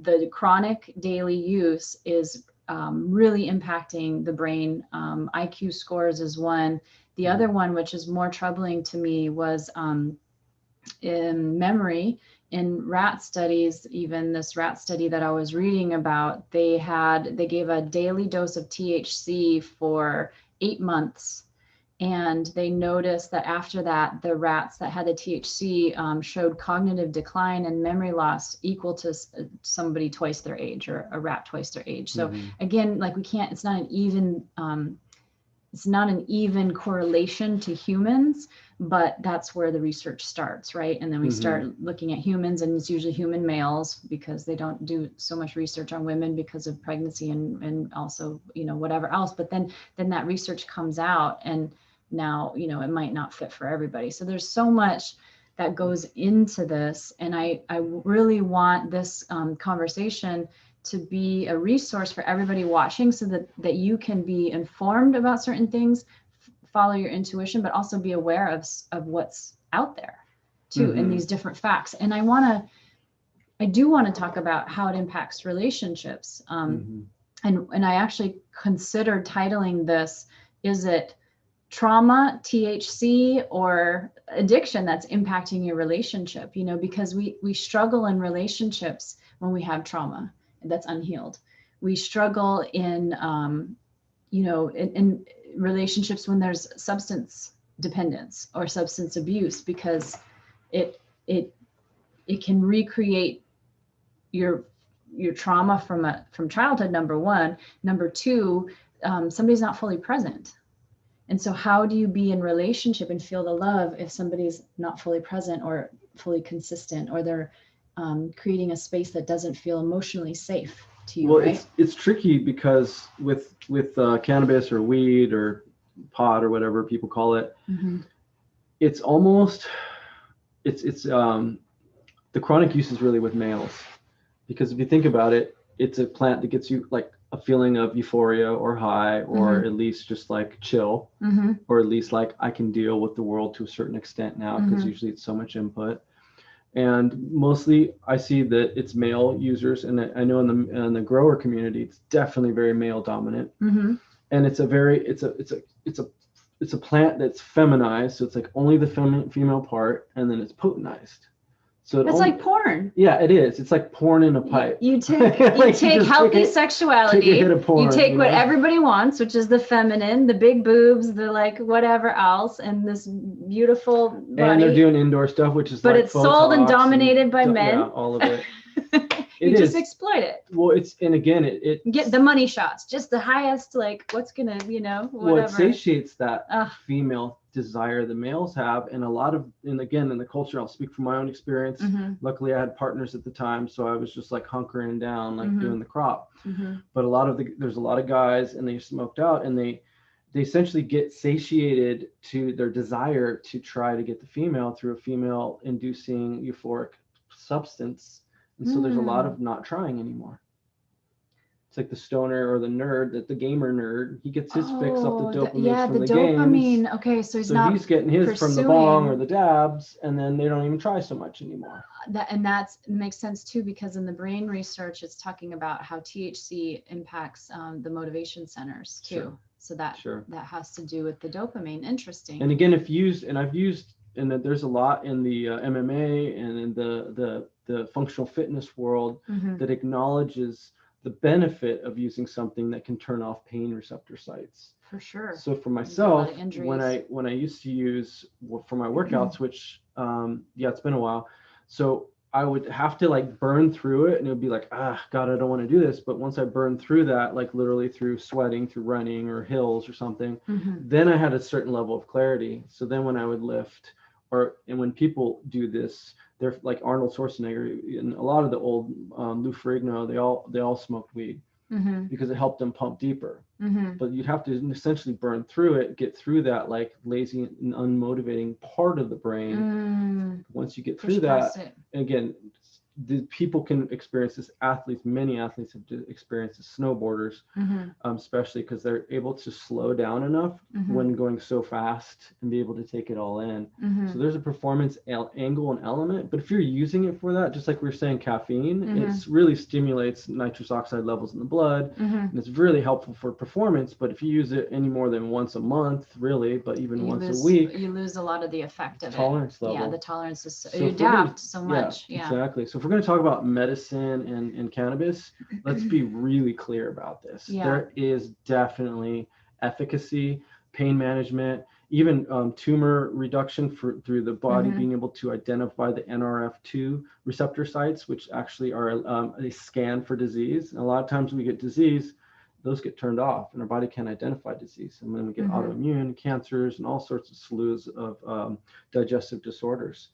the chronic daily use is really impacting the brain. IQ scores is one. The other one, which is more troubling to me, was in memory. In rat studies, even this rat study that I was reading about, they gave a daily dose of THC for 8 months. And they noticed that after that, the rats that had the THC showed cognitive decline and memory loss equal to somebody twice their age, or a rat twice their age. So again, like it's not an even correlation to humans, but that's where the research starts, right? And then we start looking at humans, and it's usually human males, because they don't do so much research on women because of pregnancy and also, you know, whatever else. But then that research comes out, and now, you know, it might not fit for everybody. So there's so much that goes into this. And I really want this conversation to be a resource for everybody watching, so that you can be informed about certain things, follow your intuition, but also be aware of what's out there too, in these different facts. And I do want to talk about how it impacts relationships. And I actually considered titling this, is it trauma, THC, or addiction that's impacting your relationship? You know, because we struggle in relationships when we have trauma that's unhealed. We struggle in, in relationships when there's substance dependence or substance abuse, because it can recreate your trauma from childhood, number one. Number two, somebody's not fully present. And so how do you be in relationship and feel the love if somebody's not fully present or fully consistent, or they're creating a space that doesn't feel emotionally safe to you? Well, right? it's tricky, because with cannabis or weed or pot or whatever people call it, it's almost, the chronic use is really with males. Because if you think about it, it's a plant that gets you like a feeling of euphoria or high, or at least just like chill, or at least like I can deal with the world to a certain extent now, because usually it's so much input. And mostly I see that it's male users, and I know in the grower community, it's definitely very male dominant. And it's a plant that's feminized, so it's like only the female part, and then it's potentized. So it's like porn. Yeah, it is. It's like porn in a pipe. You take healthy sexuality. Take a hit of porn, you take what everybody wants, which is the feminine, the big boobs, the like whatever else, and this beautiful body. And they're doing indoor stuff, which is but like it's sold and dominated by men. Yeah, all of it. You just exploit it. Well, and again, it get the money shots, just the highest, like what's gonna, whatever. Well, it satiates that female desire the males have, and again, in the culture, I'll speak from my own experience. Luckily, I had partners at the time, so I was just like hunkering down, like doing the crop. But there's a lot of guys, and they smoked out, and they essentially get satiated to their desire to try to get the female through a female inducing euphoric substance. And so there's a lot of not trying anymore. It's like the stoner or the nerd, the gamer nerd. He gets his fix off the dopamine from the games. Okay, so he's getting his from the bong or the dabs, and then they don't even try so much anymore. That makes sense too, because in the brain research, it's talking about how THC impacts the motivation centers too. So that has to do with the dopamine. Interesting. And again, and there's a lot in the MMA and in the functional fitness world that acknowledges the benefit of using something that can turn off pain receptor sites. For sure. So for myself, when I used to use for my workouts, which it's been a while, so I would have to like burn through it, and it would be like, God, I don't want to do this. But once I burned through that, like literally through sweating, through running or hills or something, then I had a certain level of clarity. So then when I would lift, and when people do this, they're like Arnold Schwarzenegger and a lot of the old Lou Ferrigno, they all smoked weed because it helped them pump deeper. But you'd have to essentially burn through it, get through that like lazy and unmotivating part of the brain. Once you get through that, again, the people can experience this. Many athletes have experienced this, snowboarders, especially because they're able to slow down enough when going so fast and be able to take it all in. So there's a performance angle and element, but if you're using it for that, just like we were saying, caffeine, it really stimulates nitrous oxide levels in the blood, and it's really helpful for performance. But if you use it any more than once a month, really, but even once a week, you lose a lot of the effect of tolerance level. Yeah, the tolerance is you adapt so much. Yeah, exactly. So if we're going to talk about medicine and cannabis, let's be really clear about this. There is definitely efficacy, pain management, even tumor reduction through the body being able to identify the NRF2 receptor sites, which actually are a scan for disease. And a lot of times when we get disease, those get turned off and our body can't identify disease. And then we get autoimmune cancers and all sorts of slews of digestive disorders.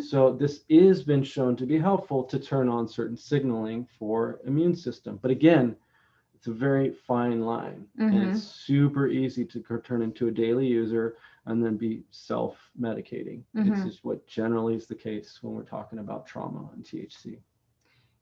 So this has been shown to be helpful to turn on certain signaling for immune system. But again, it's a very fine line, and it's super easy to turn into a daily user. and then be self-medicating. This is what generally is the case when we're talking about trauma and THC.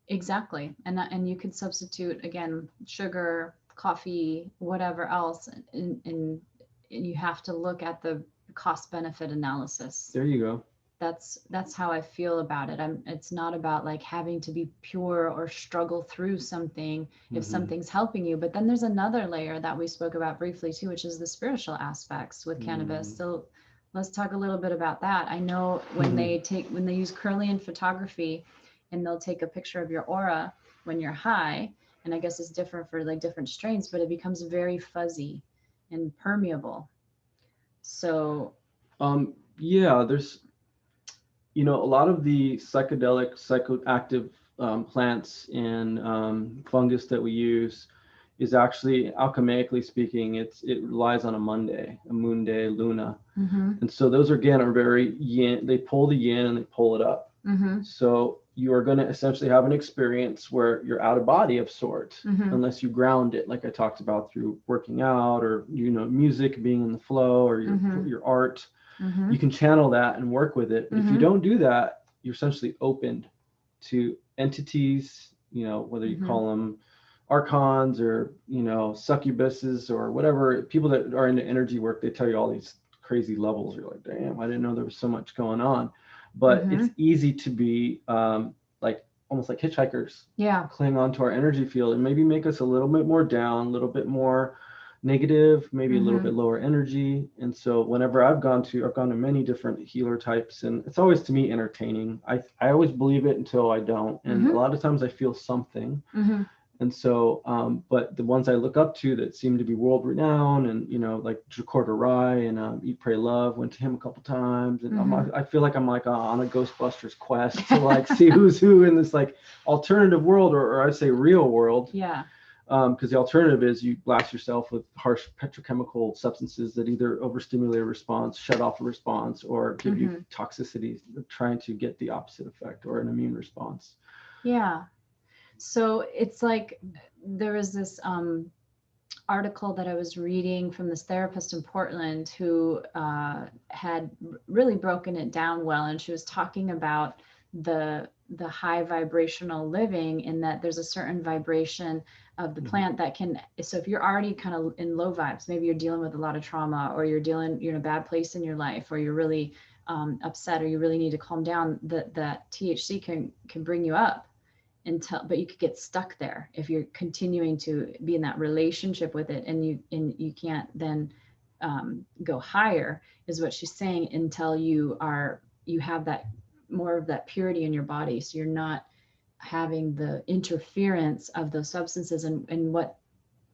Exactly. And you could substitute, again, sugar, coffee, whatever else, and you have to look at the cost benefit analysis. There you go. That's how I feel about it. It's not about like having to be pure or struggle through something if something's helping you. But then there's another layer that we spoke about briefly too, which is the spiritual aspects with cannabis. So let's talk a little bit about that. I know when they use Kirlian photography, and they'll take a picture of your aura when you're high, and I guess it's different for like different strains, but it becomes very fuzzy and permeable. So yeah, there's, a lot of the psychedelic, psychoactive plants and fungus that we use is actually, alchemically speaking, it relies on a moon day, Luna. And so those again are very yin. They pull the yin and they pull it up. So you are going to essentially have an experience where you're out of body of sorts, unless you ground it, like I talked about, through working out or music, being in the flow, or your art. You can channel that and work with it. But if you don't do that, you're essentially opened to entities, whether you call them archons or succubuses or whatever. People that are into energy work, they tell you all these crazy levels. You're like, damn, I didn't know there was so much going on. But it's easy to be like almost like hitchhikers, cling onto our energy field and maybe make us a little bit more down, a little bit more negative, maybe a little bit lower energy. And so whenever I've gone to many different healer types, and it's always, to me, entertaining. I always believe it until I don't. And a lot of times I feel something. And so, but the ones I look up to that seem to be world renowned, and like Jacorda Rai and Eat, Pray, Love, went to him a couple times, and I feel like I'm like on a Ghostbusters quest to like see who's who in this like alternative world, or I'd say real world. Yeah. Because the alternative is you blast yourself with harsh petrochemical substances that either overstimulate a response, shut off a response, or give you toxicity, trying to get the opposite effect or an immune response. Yeah. So it's like there was this article that I was reading from this therapist in Portland who had really broken it down well, and she was talking about the high vibrational living, in that there's a certain vibration of the plant that can, so if you're already kind of in low vibes, maybe you're dealing with a lot of trauma, or you're in a bad place in your life, or you're really upset, or you really need to calm down, that THC can bring you up. But you could get stuck there if you're continuing to be in that relationship with it, and you can't then go higher, is what she's saying, until you have that more of that purity in your body, so you're not having the interference of those substances. And what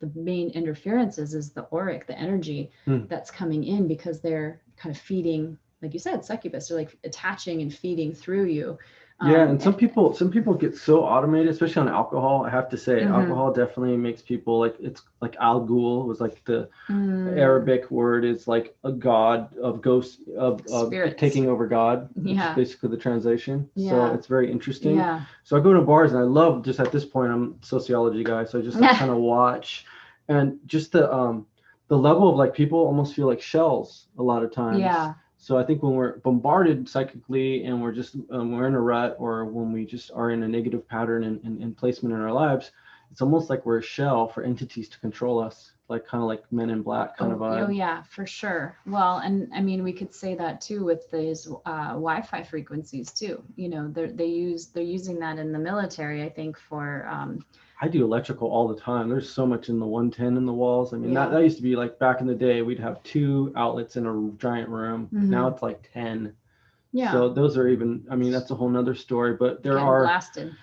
the main interference is the auric, the energy that's coming in, because they're kind of feeding, like you said, succubus, they're like attaching and feeding through you. Yeah, and some people get so automated, especially on alcohol. I have to say, alcohol definitely makes people like, it's like Al Ghul was like the Arabic word, is like a god of ghosts of taking over God. Which is basically the translation. So it's very interesting. So I go to bars and I love, just at this point, I'm a sociology guy, so I just like, kind of watch, and just the level of like, people almost feel like shells a lot of times. So I think when we're bombarded psychically and we're in a rut, or when we just are in a negative pattern and placement in our lives, it's almost like we're a shell for entities to control us, like kind of like Men in Black kind of vibe. Oh yeah, for sure. Well, and I mean, we could say that too with these Wi-Fi frequencies too. They're using that in the military, I think, for I do electrical all the time. There's so much in the 110 in the walls. I mean, that used to be like back in the day, we'd have 2 outlets in a giant room. Now it's like 10. Yeah. So those are even, I mean, that's a whole nother story, but there are blasted.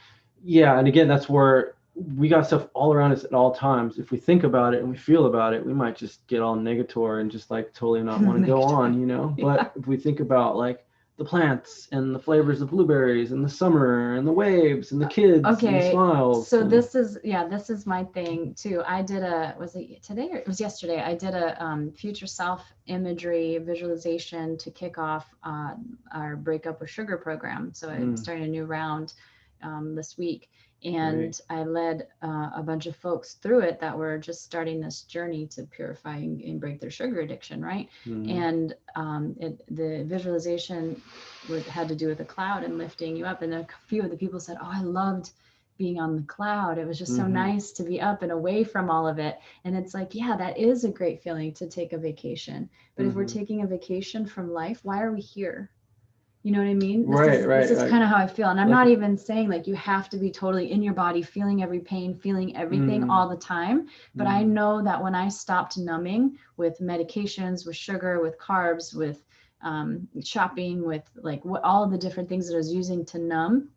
Yeah. And again, that's where we got stuff all around us at all times. If we think about it and we feel about it, we might just get all negatory and just like totally not want to go on, But if we think about like the plants and the flavors of blueberries and the summer and the waves and the kids and the smiles. So this is my thing too. I did was it today or it was yesterday? I did a future self imagery visualization to kick off our Break Up with Sugar program. So I'm starting a new round this week. And I led a bunch of folks through it that were just starting this journey to purify and break their sugar addiction, right? And the visualization had to do with the cloud and lifting you up. And a few of the people said, oh, I loved being on the cloud. It was just so nice to be up and away from all of it. And it's like, yeah, that is a great feeling to take a vacation. But if we're taking a vacation from life, why are we here? You know what I mean? This is kind of how I feel. And I'm not even saying like you have to be totally in your body, feeling every pain, feeling everything all the time. But I know that when I stopped numbing with medications, with sugar, with carbs, with shopping, with like all of the different things that I was using to numb,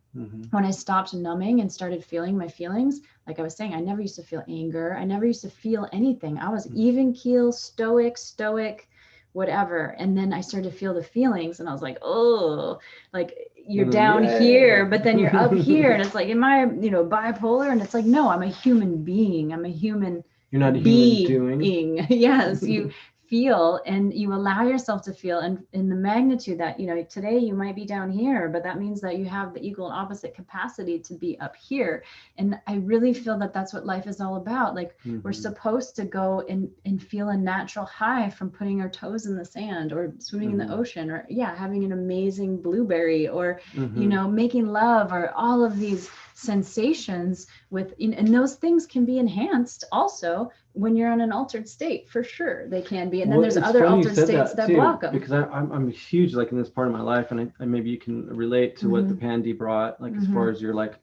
when I stopped numbing and started feeling my feelings, like I was saying, I never used to feel anger. I never used to feel anything. I was even keel, stoic, whatever. And then I started to feel the feelings and I was like, oh, like you're down here, but then you're up here. And it's like, am I, bipolar? And it's like, no, I'm a human being. I'm a human You're not a human doing. Yes, you feel and you allow yourself to feel. And in the magnitude that, today you might be down here, but that means that you have the equal and opposite capacity to be up here. And I really feel that that's what life is all about. Like we're supposed to go and feel a natural high from putting our toes in the sand or swimming in the ocean or having an amazing blueberry or, making love or all of these sensations and those things can be enhanced also when you're in an altered state, for sure they can be. And then there's other altered states that block them. Because I'm huge like in this part of my life, and maybe you can relate to what the pandy brought, like as far as you're like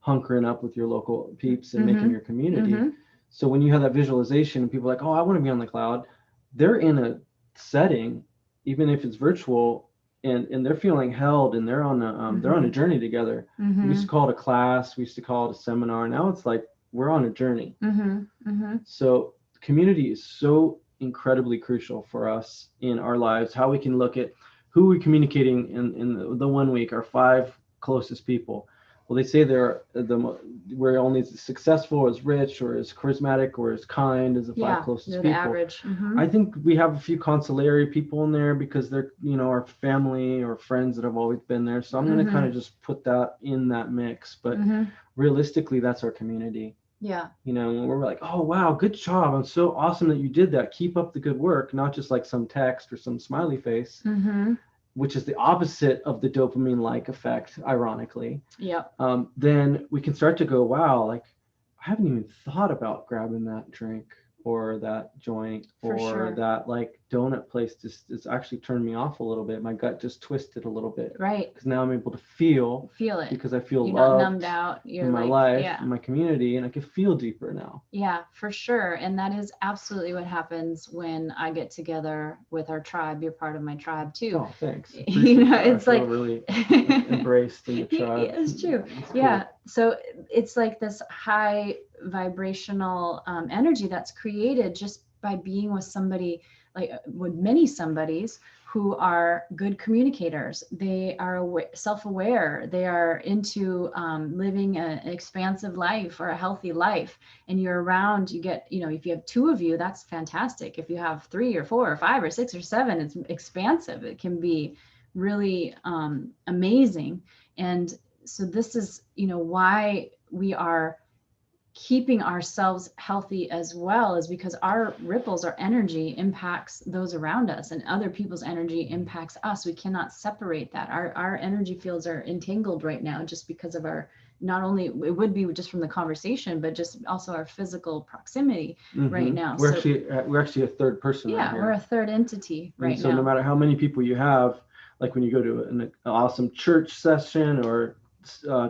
hunkering up with your local peeps and making your community. So when you have that visualization and people are like, oh, I want to be on the cloud, they're in a setting, even if it's virtual, and they're feeling held, and they're on a journey together. We used to call it a class, we used to call it a seminar. Now it's like we're on a journey. So community is so incredibly crucial for us in our lives. How we can look at who we're communicating in the 1 week, our 5 closest people. Well, they say we're only as successful, as rich, or as charismatic, or as kind as the 5 closest people. Average. I think we have a few consolary people in there because they're, our family or friends that have always been there. So I'm going to kind of just put that in that mix. But realistically, that's our community. Yeah. When we're like, oh, wow, good job. I'm so awesome that you did that. Keep up the good work. Not just like some text or some smiley face. Which is the opposite of the dopamine-like effect, ironically. Then we can start to go, wow, like I haven't even thought about grabbing that drink or that joint or that like donut place. It's actually turned me off a little bit. My gut just twisted a little bit. Right. Because now I'm able to feel it because I feel you're loved not numbed out. You're in my life, in my community, and I can feel deeper now. Yeah, for sure. And that is absolutely what happens when I get together with our tribe. You're part of my tribe too. Oh, thanks. It's like really embraced in the tribe. It's true. Cool. So it's like this high vibrational energy that's created just by being with somebody, like with many somebodies who are good communicators. They are self-aware. They are into living an expansive life or a healthy life. And you're around, you get, if you have 2 of you, that's fantastic. If you have 3 or 4 or 5 or 6 or 7, it's expansive. It can be really amazing. And so this is, why we are keeping ourselves healthy as well, is because our ripples, our energy impacts those around us, and other people's energy impacts us. We cannot separate that. Our energy fields are entangled right now just because of our, not only it would be just from the conversation, but just also our physical proximity right now. We're actually a third person. Yeah, we're a third entity right now. So no matter how many people you have, like when you go to an awesome church session or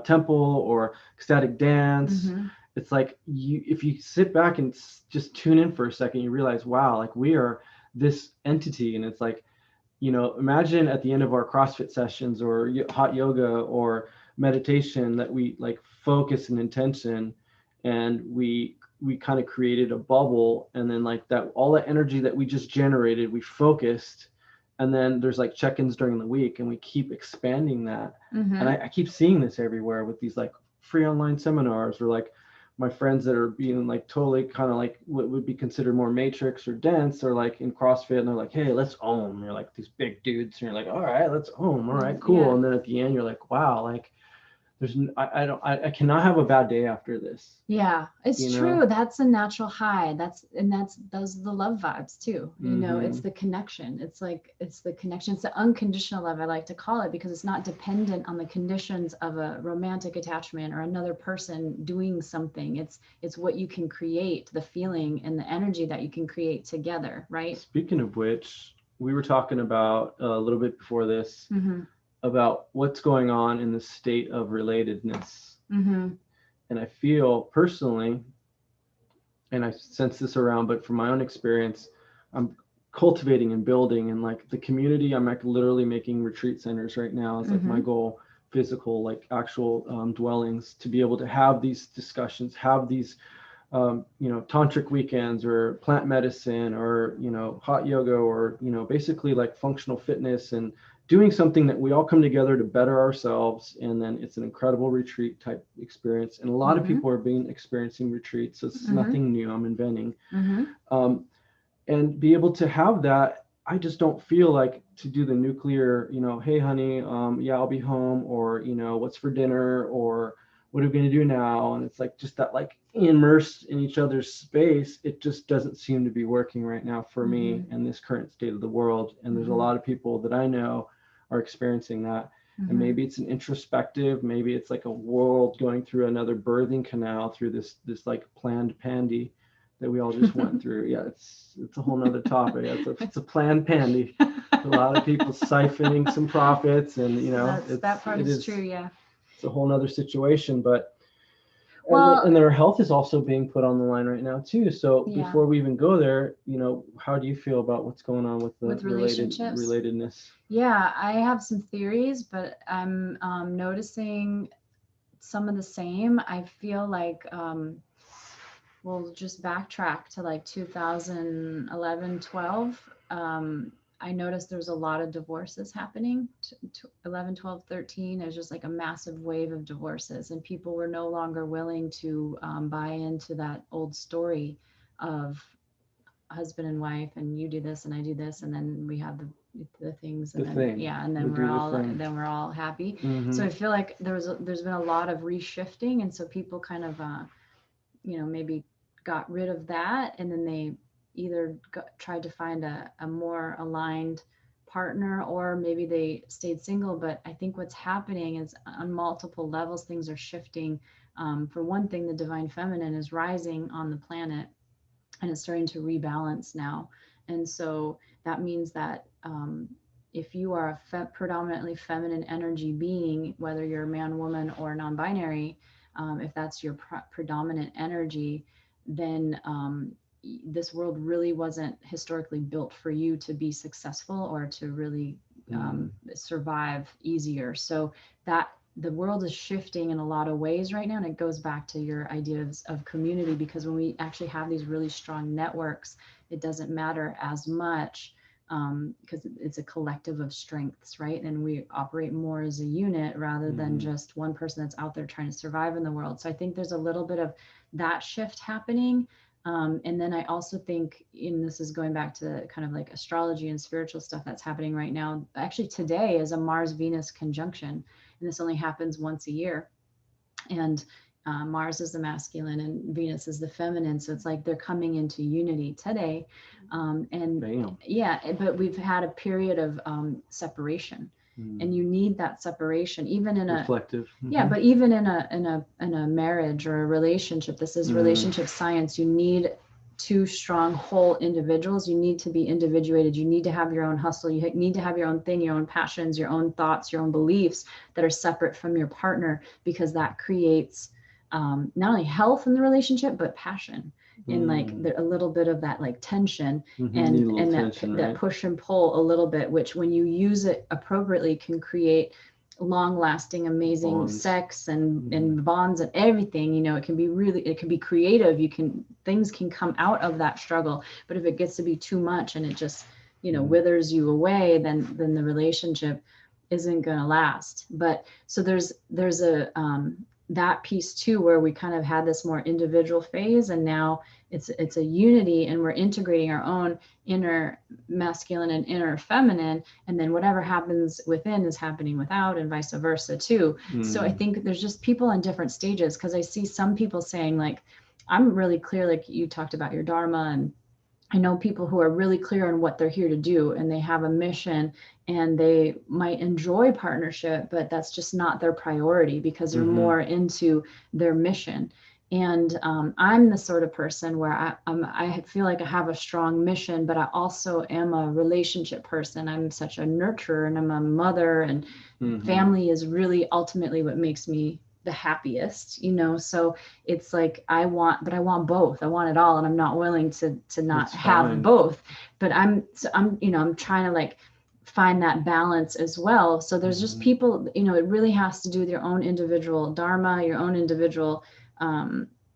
temple or ecstatic dance, it's like if you sit back and just tune in for a second, you realize, wow, like we are this entity. And it's like, imagine at the end of our CrossFit sessions or hot yoga or meditation that we like focus and intention, and we kind of created a bubble, and then like that, all that energy that we just generated, we focused. And then there's like check-ins during the week, and we keep expanding that. And I keep seeing this everywhere with these like free online seminars, or like my friends that are being like totally kind of like what would be considered more matrix or dense, or like in CrossFit, and they're like, hey, let's ohm. You're like these big dudes, and you're like, all right, let's ohm. All right, cool. And then at the end, you're like, wow, like I cannot have a bad day after this. Yeah, it's true. That's a natural high. Those are the love vibes too. You know, it's the connection. It's the connection. It's the unconditional love, I like to call it, because it's not dependent on the conditions of a romantic attachment or another person doing something. It's what you can create, the feeling and the energy that you can create together, right? Speaking of which, we were talking about a little bit before this about what's going on in the state of relatedness. And I feel personally, and I sense this around, but from my own experience, I'm cultivating and building, and like the community, I'm like literally making retreat centers right now. It's like my goal, physical, like actual dwellings, to be able to have these discussions, have these tantric weekends, or plant medicine, or hot yoga, or basically like functional fitness, and doing something that we all come together to better ourselves. And then it's an incredible retreat type experience, and a lot of people are experiencing retreats, so it's nothing new I'm inventing. And be able to have that. I just don't feel like to do the nuclear, hey honey, yeah, I'll be home, or what's for dinner, or what are we going to do now? And it's like just that, like, immersed in each other's space. It just doesn't seem to be working right now for me in this current state of the world. And there's a lot of people that I know are experiencing that. And maybe it's an introspective, maybe it's like a world going through another birthing canal through this like planned pandy that we all just went through. Yeah, it's a whole nother topic. It's a planned pandy. A lot of people siphoning some profits, and that part is true. Yeah. It's a whole nother situation, but well, and their health is also being put on the line right now too. So before we even go there, how do you feel about what's going on with the relatedness? Yeah, I have some theories, but I'm noticing some of the same. I feel like we'll just backtrack to like 2011, 12. I noticed there's a lot of divorces happening. 11, 12, 13. There's just like a massive wave of divorces, and people were no longer willing to buy into that old story of husband and wife, and you do this and I do this, and then we have the things, and then we're all happy. So I feel like there's been a lot of reshifting, and so people kind of maybe got rid of that, and then they either tried to find a more aligned partner, or maybe they stayed single. But I think what's happening is on multiple levels, things are shifting. For one thing, the divine feminine is rising on the planet, and it's starting to rebalance now. And so that means that if you are a predominantly feminine energy being, whether you're a man, woman, or non-binary, if that's your predominant energy, then this world really wasn't historically built for you to be successful or to really survive easier. So that the world is shifting in a lot of ways right now. And it goes back to your ideas of community, because when we actually have these really strong networks, it doesn't matter as much because it's a collective of strengths, right? And we operate more as a unit rather than just one person that's out there trying to survive in the world. So I think there's a little bit of that shift happening. And then I also think, and this is going back to kind of like astrology and spiritual stuff that's happening right now. Actually, today is a Mars-Venus conjunction, and this only happens once a year. And Mars is the masculine and Venus is the feminine. So it's like they're coming into unity today. But we've had a period of separation. And you need that separation, even in reflective. But even in a marriage or a relationship. This is relationship science. You need two strong whole individuals. You need to be individuated. You need to have your own hustle. You need to have your own thing, your own passions, your own thoughts, your own beliefs that are separate from your partner, because that creates not only health in the relationship, but passion. And like a little bit of that like tension and that push and pull a little bit, which when you use it appropriately can create long-lasting, amazing bonds. Sex and bonds and everything. It can be creative. Things can come out of that struggle. But if it gets to be too much and it just withers you away, then the relationship isn't going to last. But so there's a that piece too, where we kind of had this more individual phase, and now it's a unity, and we're integrating our own inner masculine and inner feminine, and then whatever happens within is happening without, and vice versa too. So I think there's just people in different stages, because I see some people saying like, I'm really clear, like you talked about your dharma, and I know people who are really clear on what they're here to do, and they have a mission, and they might enjoy partnership, but that's just not their priority because they're more into their mission. And I'm the sort of person where I feel like I have a strong mission, but I also am a relationship person. I'm such a nurturer, and I'm a mother, and family is really ultimately what makes me the happiest, you know. So it's like I want both. I want it all, and I'm not willing to not have both. But I'm trying to like find that balance as well. So there's just people, you know, it really has to do with your own individual dharma, your own individual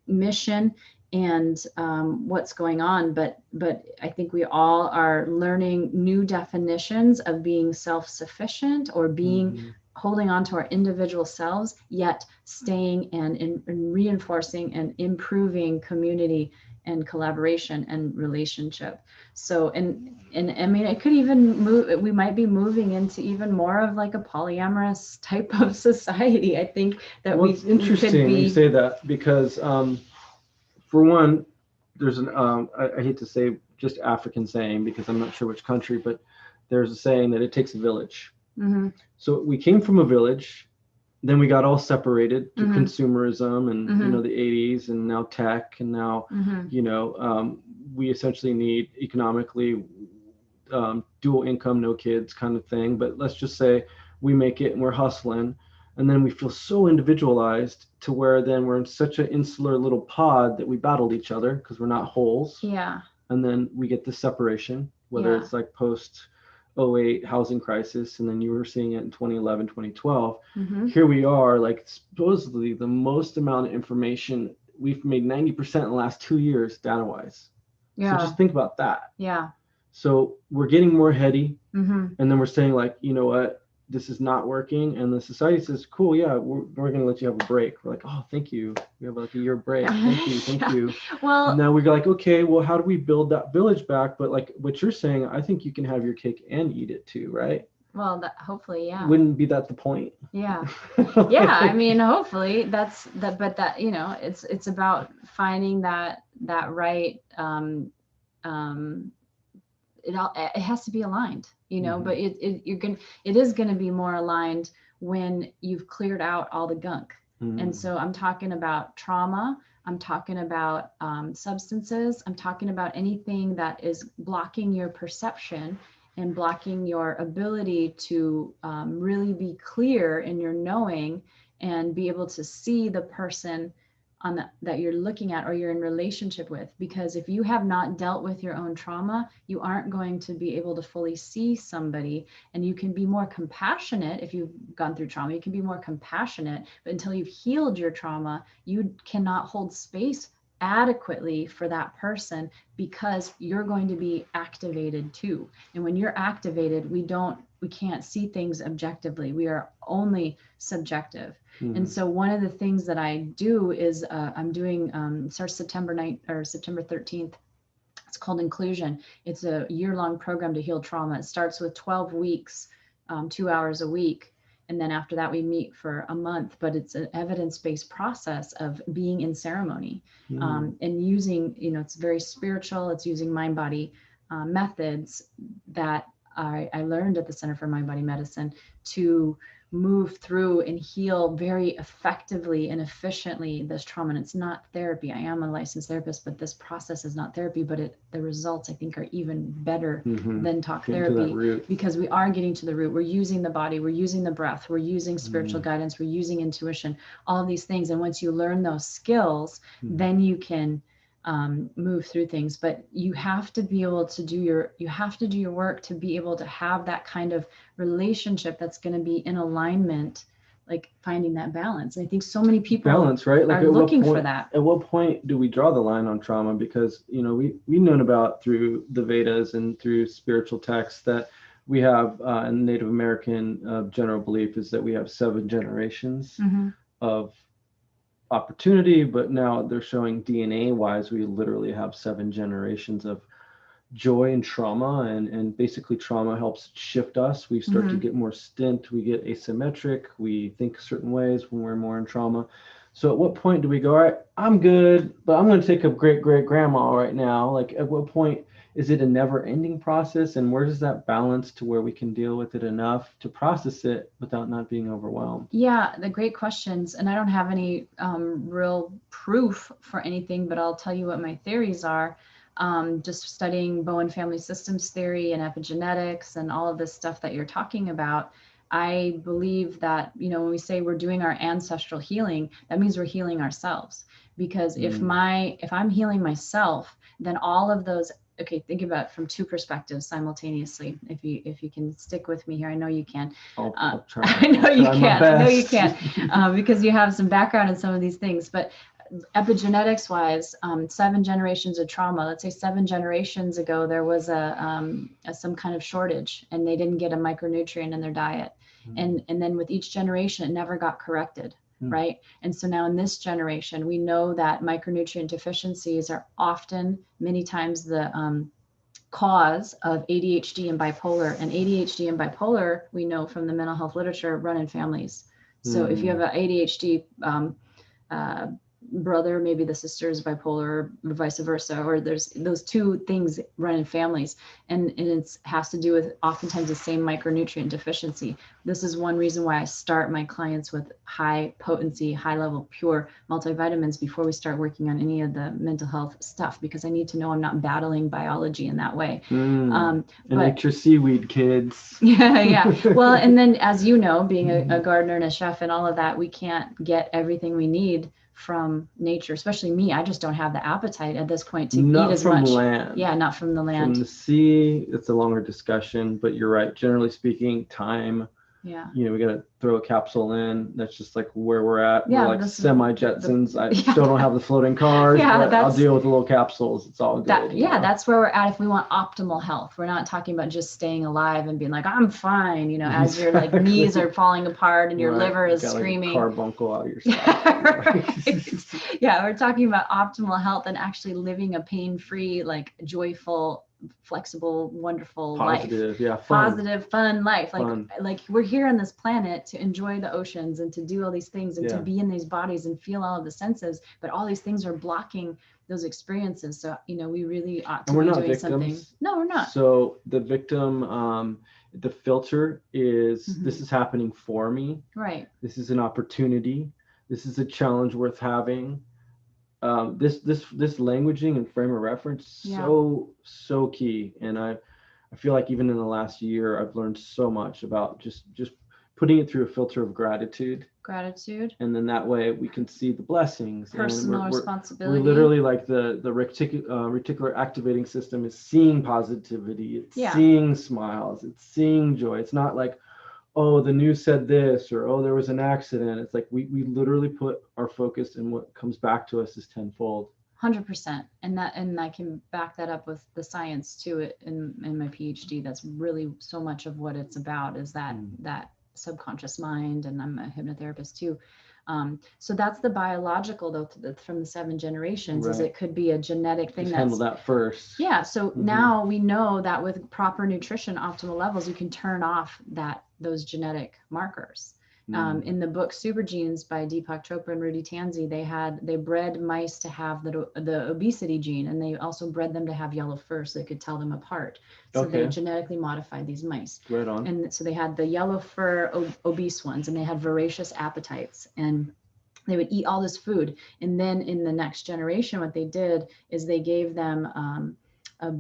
mission, and what's going on. But I think we all are learning new definitions of being self-sufficient, or being holding on to our individual selves, yet staying and reinforcing and improving community and collaboration and relationship. So, and I mean, it could even move, we might be moving into even more of like a polyamorous type of society. I think that it's interesting you say that, because for one, there's an, I hate to say just African saying, because I'm not sure which country, but there's a saying that it takes a village. So we came from a village, then we got all separated through consumerism and, you know, the 80s, and now tech, and now, you know, we essentially need economically dual income, no kids kind of thing. But let's just say we make it and we're hustling, and then we feel so individualized to where then we're in such an insular little pod that we battled each other because we're not wholes. Yeah. And then we get this separation, whether it's like post 08 housing crisis, and then you were seeing it in 2011, 2012. Here we are, like supposedly the most amount of information we've made 90% in the last 2 years data wise. So just think about that. So we're getting more heady, and then we're saying like, you know what, this is not working, and the society says, cool, yeah, we're gonna let you have a break. We're like, oh, thank you, we have like a year break, thank you. Well, and now we're like, okay, well, how do we build that village back? But like what you're saying, I think you can have your cake and eat it too, right? Well, hopefully, yeah. Wouldn't be that the point? Yeah. Yeah, I mean, hopefully that's that, but that, you know, it's about finding that right it has to be aligned, you know, but it is going to be more aligned when you've cleared out all the gunk. And so I'm talking about trauma, I'm talking about substances, I'm talking about anything that is blocking your perception and blocking your ability to really be clear in your knowing and be able to see the person that you're looking at or you're in relationship with. Because if you have not dealt with your own trauma, you aren't going to be able to fully see somebody. And you can be more compassionate if you've gone through trauma. You can be more compassionate, but until you've healed your trauma, you cannot hold space adequately for that person, because you're going to be activated too. And when you're activated, we can't see things objectively. We are only subjective. And so one of the things that I do is I'm doing starts September 13th. It's called Inclusion. It's a year-long program to heal trauma. It starts with 12 weeks, 2 hours a week. And then after that, we meet for a month, but it's an evidence-based process of being in ceremony and using, you know, it's very spiritual. It's using mind-body methods that I learned at the Center for Mind Body Medicine to move through and heal very effectively and efficiently this trauma. And it's not therapy. I am a licensed therapist, but this process is not therapy, but the results I think are even better than talk therapy, because we are getting to the root. We're using the body, we're using the breath, we're using spiritual guidance, we're using intuition, all of these things. And once you learn those skills, then you can move through things. But you have to be able to do your work to be able to have that kind of relationship that's going to be in alignment, like finding that balance. And I think so many people right? Like are looking for that. At what point do we draw the line on trauma? Because, you know, we've known about through the Vedas and through spiritual texts that we have in Native American general belief is that we have 7 generations of opportunity, but now they're showing DNA wise, we literally have 7 generations of joy and trauma, and basically trauma helps shift us. We start to get more stint, we get asymmetric, we think certain ways when we're more in trauma. So at what point do we go, all right, I'm good, but I'm going to take a great grandma right now? Like, at what point is it a never ending process, and where does that balance to where we can deal with it enough to process it without not being overwhelmed? Yeah, the great questions. And I don't have any real proof for anything, but I'll tell you what my theories are. Just studying Bowen family systems theory and epigenetics and all of this stuff that you're talking about, I believe that, when we say we're doing our ancestral healing, that means we're healing ourselves. Because if I'm healing myself, then all of those, okay, think about it from 2 perspectives simultaneously. If you can stick with me here, I know you can. I'll try. I know you can. I know you can, because you have some background in some of these things. But epigenetics wise, 7 generations of trauma. Let's say 7 generations ago, there was some kind of shortage, and they didn't get a micronutrient in their diet, and then with each generation, it never got corrected. Right. And so now in this generation, we know that micronutrient deficiencies are often, many times, the cause of ADHD and bipolar. And ADHD and bipolar, we know from the mental health literature, run in families. So if you have an ADHD brother, maybe the sister is bipolar, or vice versa, or there's those 2 things run in families, and it has to do with oftentimes the same micronutrient deficiency. This is one reason why I start my clients with high potency, high level pure multivitamins before we start working on any of the mental health stuff, because I need to know I'm not battling biology in that way. And eat your seaweed, kids. Yeah. Well, and then, as you know, being a gardener and a chef and all of that, we can't get everything we need from nature, especially me. I just don't have the appetite at this point to eat as much. Not from land. Yeah, not from the land. From the sea, it's a longer discussion, but you're right. Generally speaking, time. Yeah. We got to throw a capsule in. That's just like where we're at. Yeah, we're like semi-Jetsons. I still don't have the floating cars, but I'll deal with the little capsules. It's all good. That's where we're at if we want optimal health. We're not talking about just staying alive and being like, I'm fine, as your like knees are falling apart and your liver is screaming. Like a carbuncle out of your stomach. Right. Yeah, we're talking about optimal health and actually living a pain-free, like joyful, flexible, wonderful life. Positive, fun life. Like we're here on this planet to enjoy the oceans and to do all these things and to be in these bodies and feel all of the senses, but all these things are blocking those experiences. So we really ought to be doing victims. Something. No, we're not. So the victim, the filter is this is happening for me. Right. This is an opportunity. This is a challenge worth having. This languaging and frame of reference, so key. And I feel like even in the last year, I've learned so much about just putting it through a filter of gratitude. And then that way we can see the blessings. Personal responsibility. We're literally like the reticular activating system is seeing positivity. It's seeing smiles. It's seeing joy. It's not like, oh, the news said this, or oh, there was an accident. It's like we literally put our focus, and what comes back to us is tenfold. 100%. And I can back that up with the science too. In my PhD, that's really so much of what it's about, is that subconscious mind. And I'm a hypnotherapist too. So that's the biological, though, from the 7 generations, is it could be a genetic thing. Just handle that first. Yeah. So now we know that with proper nutrition, optimal levels, you can turn off those genetic markers. In the book Super Genes by Deepak Chopra and Rudy Tanzi, they bred mice to have the obesity gene, and they also bred them to have yellow fur so they could tell them apart. So they genetically modified these mice. Right on. And so they had the yellow fur obese ones, and they had voracious appetites, and they would eat all this food. And then in the next generation, what they did is they gave them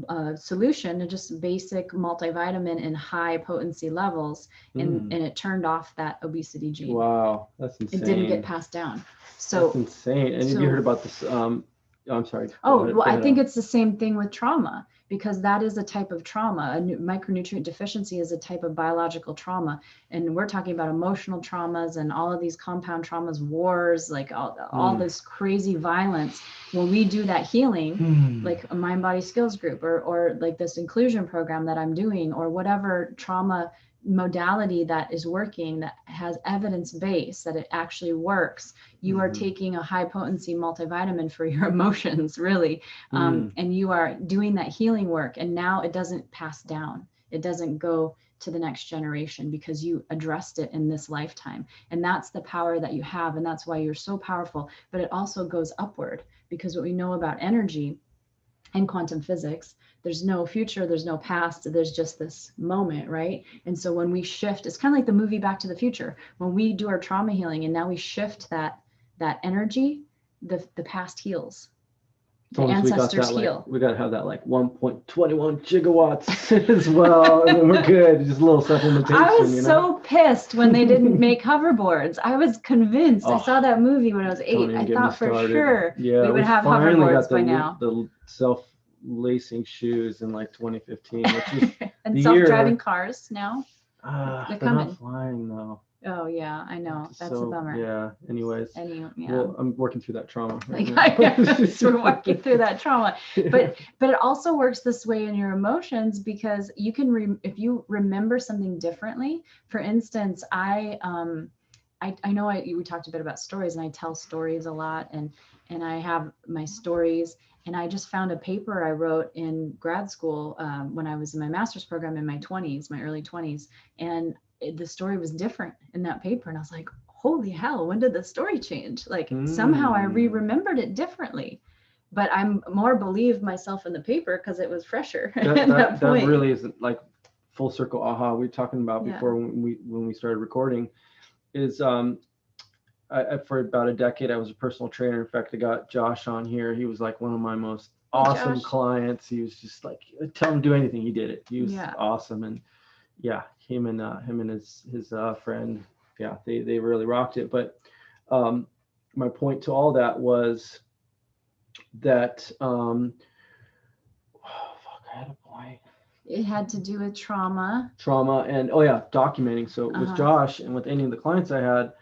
a solution to just basic multivitamin in high potency levels, and it turned off that obesity gene. Wow, that's insane. It didn't get passed down. So that's insane. And have you heard about this? I'm sorry. I think it's the same thing with trauma, because that is a type of trauma. A micronutrient deficiency is a type of biological trauma. And we're talking about emotional traumas and all of these compound traumas, wars, like all this crazy violence. When we do that healing, like a mind body skills group, or like this inclusion program that I'm doing, or whatever trauma modality that is working, that has evidence base that it actually works, you are taking a high potency multivitamin for your emotions, really. And you are doing that healing work. And now it doesn't pass down. It doesn't go to the next generation because you addressed it in this lifetime. And that's the power that you have. And that's why you're so powerful. But it also goes upward, because what we know about energy and quantum physics, there's no future, there's no past, there's just this moment, right? And so when we shift, it's kind of like the movie Back to the Future. When we do our trauma healing and now we shift that energy, the past heals. The ancestors heal. We got to have that like 1.21 gigawatts as well, and then we're good. Just a little supplementation. I was so pissed when they didn't make hoverboards. I was convinced. I saw that movie when I was 8. I thought for sure we would have hoverboards by now. The self-lacing shoes in like 2015, which is and self-driving cars now. They're not flying though. Oh yeah, I know. That's a bummer. Yeah. Anyways. Well, I'm working through that trauma. Right so we're working through that trauma, but it also works this way in your emotions, because you can if you remember something differently. For instance, I know we talked a bit about stories, and I tell stories a lot, and I have my stories. And I just found a paper I wrote in grad school when I was in my master's program in my early 20s, and the story was different in that paper. And I was like, holy hell, when did the story change? Like somehow I remembered it differently, but I'm more believed myself in the paper because it was fresher. That really is like full circle aha we were talking about before when we started recording is for about a decade I was a personal trainer. In fact, I got Josh on here. He was like one of my most awesome clients. He was just like, tell him to do anything, he did it. He was awesome. And him and his friend, they really rocked it. But my point to all that was that I had a point. It had to do with trauma and documenting. So with Josh and with any of the clients I had,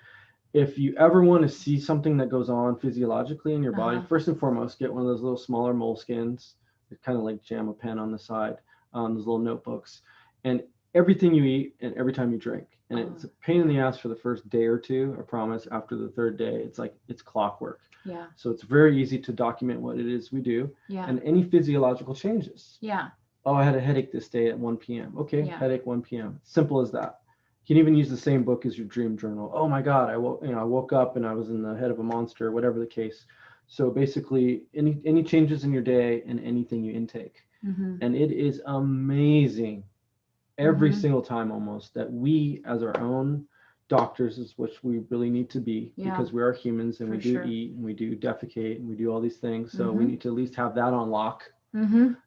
if you ever want to see something that goes on physiologically in your body, first and foremost, get one of those little smaller moleskins that kind of like jam a pen on the side, those little notebooks, and everything you eat and every time you drink. And it's a pain in the ass for the first day or two. I promise. After the third day, it's clockwork. Yeah. So it's very easy to document what it is we do. Yeah. And any physiological changes. Yeah. Oh, I had a headache this day at 1 p.m. Okay. Yeah. Headache 1 p.m. Simple as that. You can even use the same book as your dream journal. Oh my God, I woke up and I was in the head of a monster, whatever the case. So basically any changes in your day and anything you intake. And it is amazing every single time almost that we as our own doctors is which we really need to be, because we are humans and we do eat and we do defecate and we do all these things. So we need to at least have that on lock.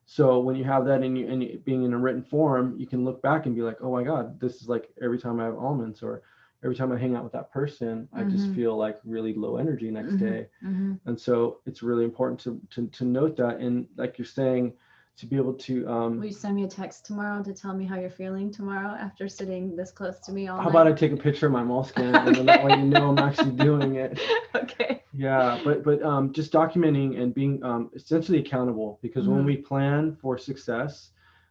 So when you have that in you, and you, being in a written form, you can look back and be like, oh my God, this is like every time I have almonds, or every time I hang out with that person, I just feel like really low energy next day. And so it's really important to note that. And like you're saying, to be able to will you send me a text tomorrow to tell me how you're feeling tomorrow after sitting this close to me all night? How about I take a picture of my moleskin and then that way you know I'm actually doing it. Okay. Yeah, but just documenting and being essentially accountable, because when we plan for success,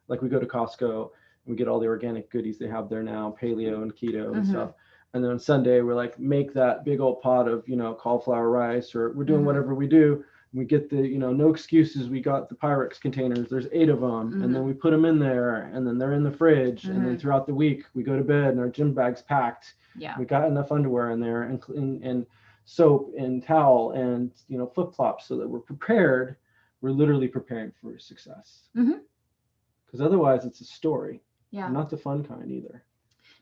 like we go to Costco and we get all the organic goodies they have there now, paleo and keto and stuff. And then on Sunday we're like, make that big old pot of, cauliflower rice, or we're doing whatever we do. We get the, no excuses. We got the Pyrex containers. There's 8 of them. And then we put them in there, and then they're in the fridge. And then throughout the week, we go to bed and our gym bag's packed. Yeah. We got enough underwear in there and soap and towel and, flip flops, so that we're prepared. We're literally preparing for success. Because otherwise it's a story. Yeah. Not the fun kind either.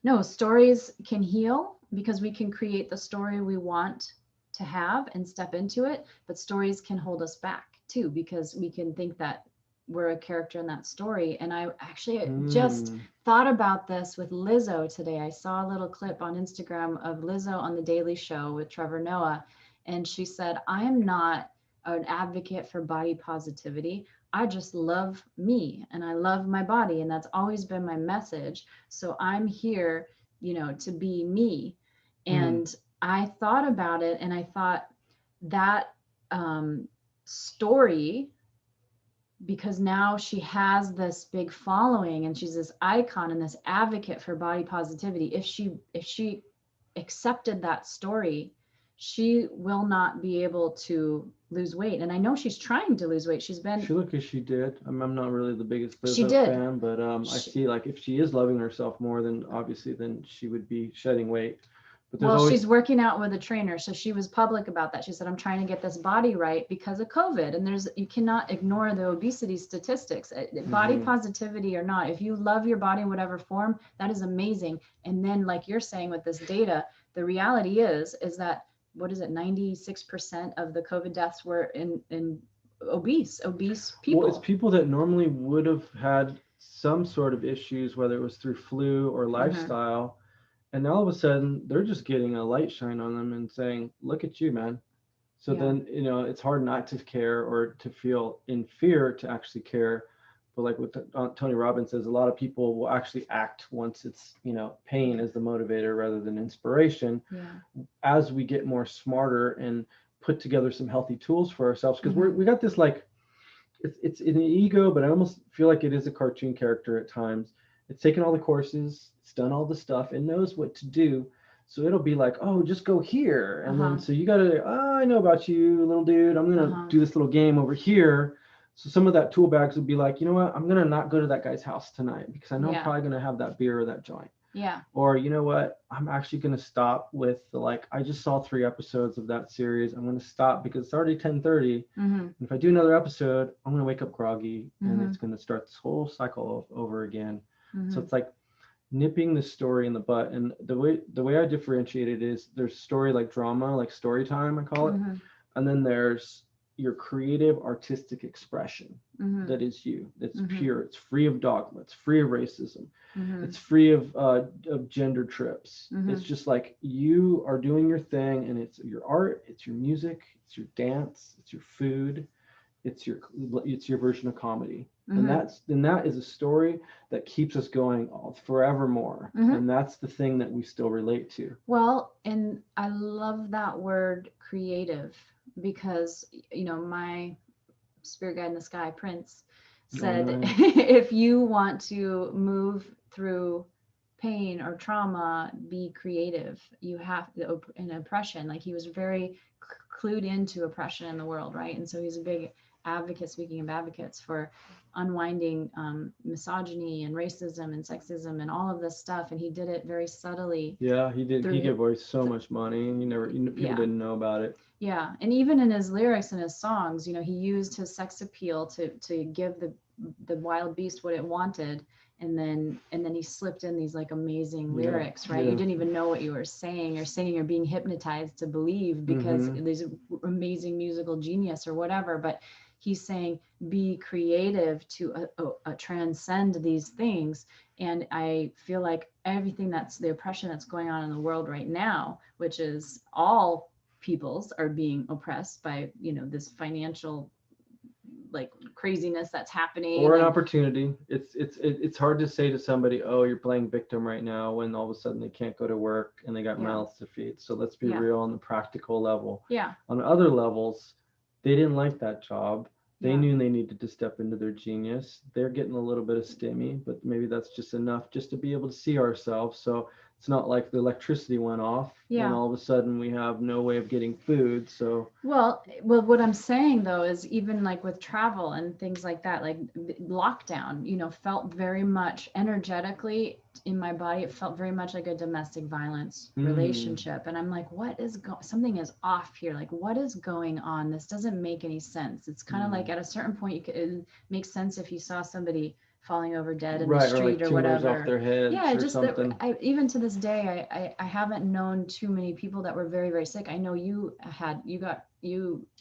No, stories can heal because we can create the story we want to have and step into it, but stories can hold us back too, because we can think that we're a character in that story. And I actually just thought about this with Lizzo today. I saw a little clip on Instagram of Lizzo on The Daily Show with Trevor Noah, and she said, I am not an advocate for body positivity. I just love me and I love my body, and that's always been my message. So I'm here, to be me. And I thought about it, and I thought that story, because now she has this big following and she's this icon and this advocate for body positivity. If she accepted that story, she will not be able to lose weight. And I know she's trying to lose weight. She looked as she did. I'm not really the biggest Liz She Hope did. fan, but I see like if she is loving herself more, then obviously then she would be shedding weight. But there's Well, always she's working out with a trainer, so she was public about that. She said, I'm trying to get this body right because of COVID. And you cannot ignore the obesity statistics. Body positivity or not, if you love your body in whatever form, that is amazing. And then, like you're saying with this data, the reality is that, what is it, 96% of the COVID deaths were in obese people. Well, it's people that normally would have had some sort of issues, whether it was through flu or lifestyle. And all of a sudden, they're just getting a light shine on them and saying, look at you, man. So then, it's hard not to care or to feel in fear to actually care. But like what Tony Robbins says, a lot of people will actually act once it's, pain as the motivator rather than inspiration. As we get more smarter and put together some healthy tools for ourselves, because we got this like, it's an ego, but I almost feel like it is a cartoon character at times. It's taken all the courses, it's done all the stuff, and knows what to do. So it'll be like, oh, just go here. And then, so you got to, oh, I know about you, little dude. I'm going to do this little game over here. So some of that tool bags would be like, you know what? I'm going to not go to that guy's house tonight because I know I'm probably going to have that beer or that joint. Yeah. Or, you know what? I'm actually going to stop with I just saw 3 episodes of that series. I'm going to stop because it's already 10:30. And if I do another episode, I'm going to wake up groggy and it's going to start this whole cycle over again. So it's like nipping the story in the butt. And the way I differentiate it is there's story like drama, like story time, I call it. And then there's your creative artistic expression that is you. It's pure. It's free of dogma. It's free of racism. It's free of gender trips. It's just like you are doing your thing, and it's your art, it's your music, it's your dance, it's your food, it's your version of comedy. And that is a story that keeps us going forevermore. And that's the thing that we still relate to. Well, and I love that word creative because, my spirit guide in the sky, Prince, said, if you want to move through pain or trauma, be creative. You have to, in oppression, like he was very clued into oppression in the world, right? And so he's a big advocate, speaking of advocates, for unwinding misogyny and racism and sexism and all of this stuff. And he did it very subtly. Yeah, he did. He gave away so much money, and people didn't know about it. Yeah, and even in his lyrics and his songs, he used his sex appeal to give the wild beast what it wanted, and then he slipped in these like amazing lyrics, right? You didn't even know what you were saying or singing or being hypnotized to believe because there's amazing musical genius or whatever. But he's saying be creative to transcend these things. And I feel like everything that's the oppression that's going on in the world right now, which is all peoples are being oppressed by this financial like craziness that's happening, or an opportunity. It's hard to say to somebody, oh, you're playing victim right now, when all of a sudden they can't go to work and they got mouths to feed. So let's be real on the practical level. On other levels, they didn't like that job. They knew they needed to step into their genius. They're getting a little bit of stimmy, but maybe that's just enough just to be able to see ourselves. So it's not like the electricity went off and all of a sudden we have no way of getting food. So well, what I'm saying though is even like with travel and things like that, like lockdown, felt very much energetically in my body. It felt very much like a domestic violence relationship. And I'm like, something is off here. Like, what is going on? This doesn't make any sense. It's kind of like at a certain point, it makes sense if you saw somebody falling over dead in the street or whatever. Off their heads just something. Even to this day, I haven't known too many people that were very, very sick. I know you were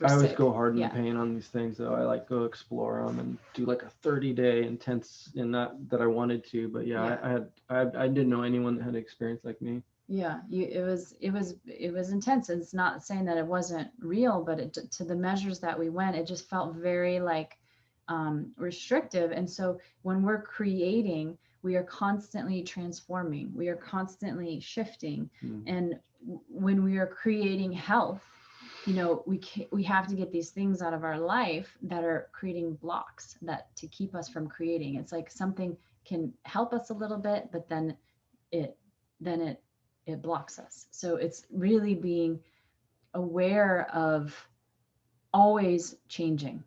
I always sick. go hard in the pain on these things though. I like go explore them and do like a 30-day intense, and not that I wanted to, but I didn't know anyone that had an experience like me. It was intense. It's not saying that it wasn't real, but to the measures that we went, it just felt very like restrictive. And so when we're creating, we are constantly transforming, we are constantly shifting. And when we are creating health, we have to get these things out of our life that are creating blocks that to keep us from creating. It's like something can help us a little bit, but then it it blocks us. So it's really being aware of always changing.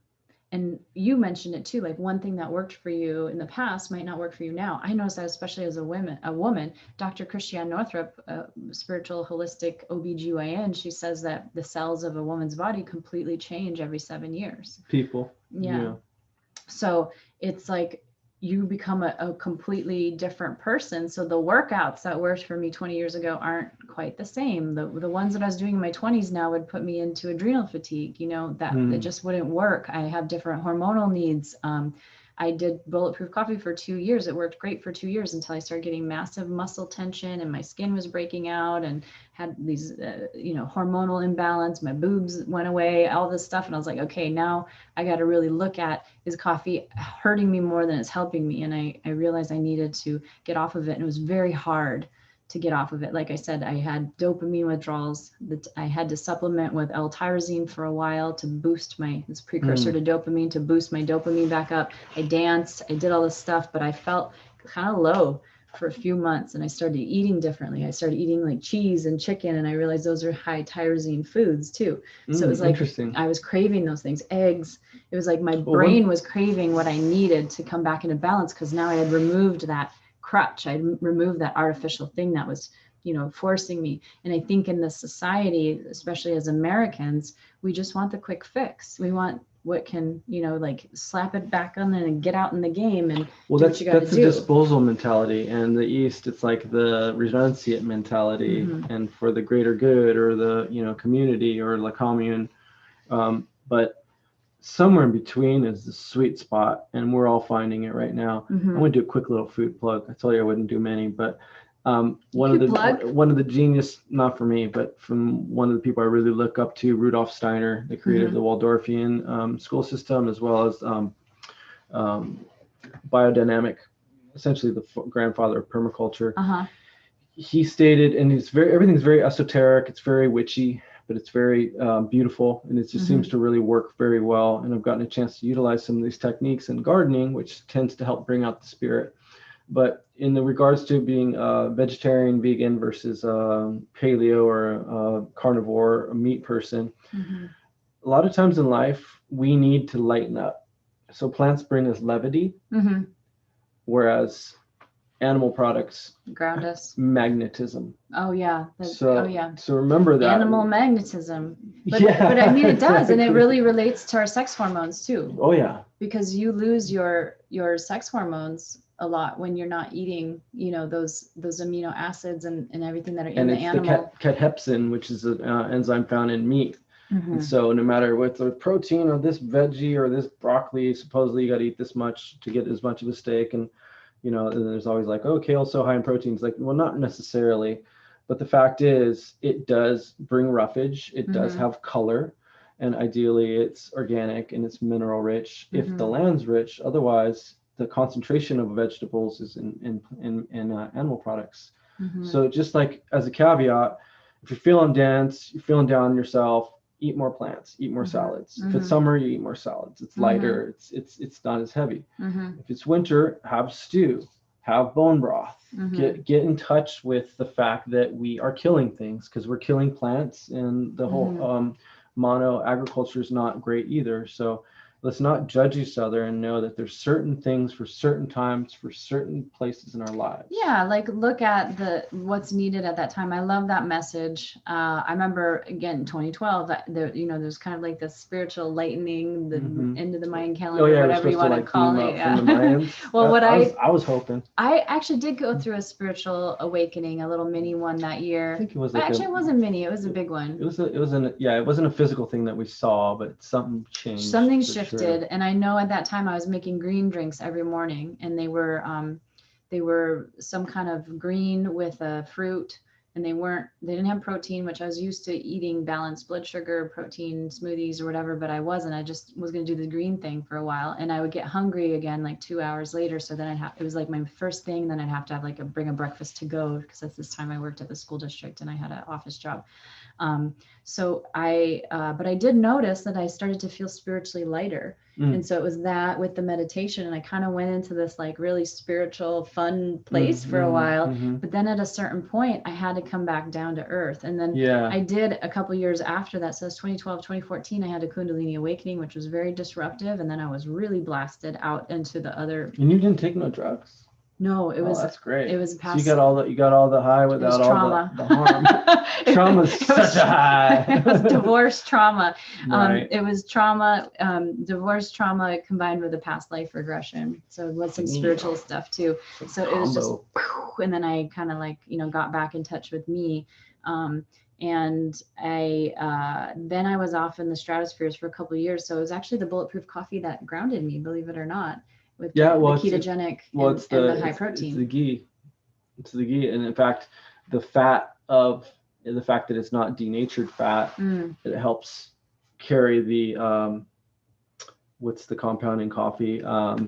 And you mentioned it too, like one thing that worked for you in the past might not work for you now. I noticed that especially as a woman, Dr. Christiane Northrup, spiritual holistic OBGYN, she says that the cells of a woman's body completely change every 7 years. People. Yeah. So it's like you become a completely different person. So the workouts that worked for me 20 years ago aren't quite the same. The ones that I was doing in my 20s now would put me into adrenal fatigue, you know, that it just wouldn't work. I have different hormonal needs. I did bulletproof coffee for 2 years. It worked great for 2 years until I started getting massive muscle tension and my skin was breaking out and had these, hormonal imbalance. My boobs went away, all this stuff. And I was like, okay, now I got to really look at, is coffee hurting me more than it's helping me? And I realized I needed to get off of it. And it was very hard to get off of it. Like I said, I had dopamine withdrawals that I had to supplement with L-tyrosine for a while to boost this precursor to dopamine, to boost my dopamine back up. I danced, I did all this stuff, but I felt kind of low for a few months and I started eating differently. I started eating like cheese and chicken and I realized those are high tyrosine foods too. So it was like, I was craving those things, eggs. It was like my brain was craving what I needed to come back into balance because now I had removed that crutch. I removed that artificial thing that was, forcing me. And I think in this society, especially as Americans, we just want the quick fix. We want what can, like slap it back on and get out in the game and do what you got to do. That's the disposal mentality. And the East, it's like the renunciate mentality and for the greater good or the, community or la commune. But somewhere in between is the sweet spot, and we're all finding it right now. I'm going to do a quick little food plug. I told you I wouldn't do many, but one of the genius, not for me, but from one of the people I really look up to, Rudolf Steiner, the creator of the Waldorfian school system, as well as biodynamic, essentially the grandfather of permaculture. He stated, and everything's very esoteric. It's very witchy, but it's very beautiful, and it just seems to really work very well. And I've gotten a chance to utilize some of these techniques in gardening, which tends to help bring out the spirit. But in the regards to being vegetarian, vegan versus paleo or carnivore, a meat person, a lot of times in life, we need to lighten up. So plants bring us levity, whereas animal products ground us. Magnetism. Oh yeah. So remember that. Animal magnetism. But I mean it does, and it really relates to our sex hormones too. Oh yeah. Because you lose your sex hormones a lot when you're not eating, those amino acids and everything that are in the animal. And it's the cathepsin, which is an enzyme found in meat. And so no matter what the protein or this veggie or this broccoli, supposedly you got to eat this much to get as much of a steak. And and there's always like, oh, kale's so high in proteins. Like, well, not necessarily. But the fact is, it does bring roughage. It does have color. And ideally, it's organic and it's mineral rich if the land's rich. Otherwise, the concentration of vegetables is in animal products. So just like as a caveat, if you're feeling dense, you're feeling down on yourself, eat more plants, eat more salads. If it's summer, you eat more salads. It's lighter. It's not as heavy. If it's winter, have stew, have bone broth. Get in touch with the fact that we are killing things because we're killing plants, and the whole mono agriculture is not great either. So let's not judge each other and know that there's certain things for certain times, for certain places in our lives. Yeah, like look at what's needed at that time. I love that message. I remember again 2012 that there's kind of like the spiritual lightening, the end of the Mayan calendar, whatever you want to call it. Yeah. From the Mayans. Well, I was hoping. I actually did go through a spiritual awakening, a little mini one that year. I think it was it wasn't mini, it was a big one. It wasn't a physical thing that we saw, but something changed. Something shifted. Sure. And I know at that time I was making green drinks every morning, and they were some kind of green with a fruit, and they didn't have protein, which I was used to eating balanced blood sugar, protein smoothies or whatever, but I wasn't. I just was going to do the green thing for a while, and I would get hungry again like 2 hours later. So then it was like my first thing. Then I'd have to have bring a breakfast to go, because at this time I worked at the school district and I had an office job. But I did notice that I started to feel spiritually lighter. And so it was that with the meditation, and I kind of went into this like really spiritual, fun place for a while. But then at a certain point, I had to come back down to earth. And then I did a couple years after that. So it's 2012, 2014, I had a Kundalini awakening, which was very disruptive. And then I was really blasted out into the other. And you didn't take no drugs? No, it was. That's great. It was past. So you got all the high without all the harm. Trauma's such a high. It was divorce trauma. Right. It was trauma, divorce trauma combined with a past life regression. So it was some spiritual stuff too. So it was just, and then I kind of like, got back in touch with me. And then I was off in the stratospheres for a couple of years. So it was actually the bulletproof coffee that grounded me, believe it or not. With the ketogenic and the high protein. It's the ghee. It's the ghee. And in fact, the fact that it's not denatured fat, it helps carry the, what's the compound in coffee? The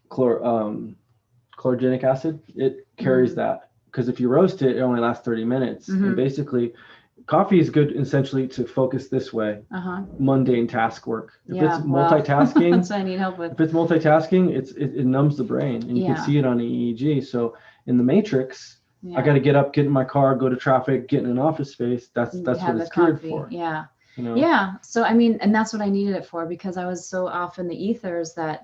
chlorogenic acid. It carries that. Because if you roast it, it only lasts 30 minutes. And basically, coffee is good essentially to focus this way, mundane task work. If it's multitasking, that's what I need help with. If it's multitasking, it numbs the brain, and you can see it on EEG. So in the Matrix, I got to get up, get in my car, go to traffic, get in an office space. That's what it's geared for. Yeah. Yeah. So, I mean, and that's what I needed it for, because I was so off in the ethers and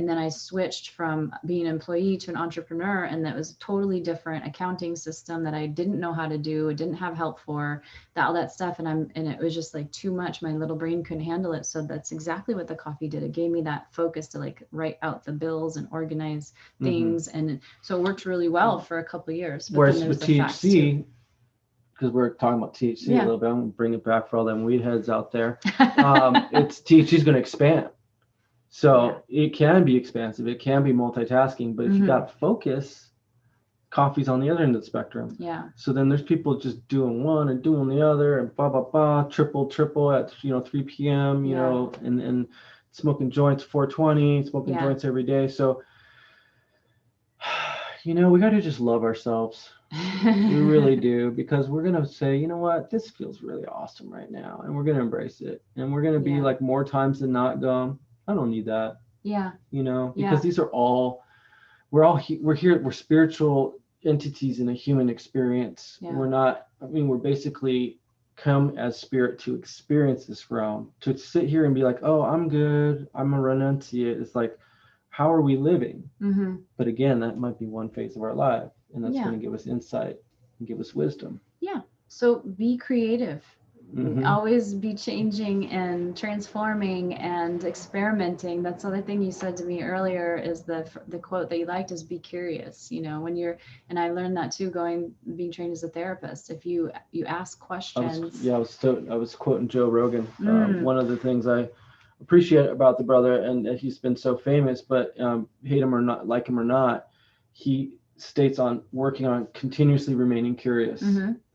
then I switched from being an employee to an entrepreneur, and that was a totally different accounting system that I didn't know how to do, didn't have help for, all that stuff. And it was just like too much. My little brain couldn't handle it. So that's exactly what the coffee did. It gave me that focus to like write out the bills and organize things. And so it worked really well for a couple of years. But whereas with THC, because we're talking about THC a little bit, I'm going to bring it back for all them weed heads out there. THC is going to expand. So it can be expansive. It can be multitasking. But if you got to focus, coffee's on the other end of the spectrum. Yeah. So then there's people just doing one and doing the other and blah, blah, blah, triple at, 3 p.m., and smoking joints 420, smoking joints every day. So, we got to just love ourselves. We really do, because we're going to say, you know what, this feels really awesome right now. And we're going to embrace it. And we're going to be like more times than not going, I don't need that. Yeah. Because these are all, we're here, we're spiritual entities in a human experience. Yeah. We're basically come as spirit to experience this realm. To sit here and be like, oh, I'm good, I'm a renunciate. It's like, how are we living? But again, that might be one phase of our life. And that's going to give us insight and give us wisdom. Yeah. So be creative. Always be changing and transforming and experimenting. That's the other thing you said to me earlier, is the quote that you liked is be curious. And I learned that too, being trained as a therapist. If you ask questions. I was quoting Joe Rogan. One of the things I appreciate about the brother, and he's been so famous, but hate him or not, like him or not, he states on working on continuously remaining curious.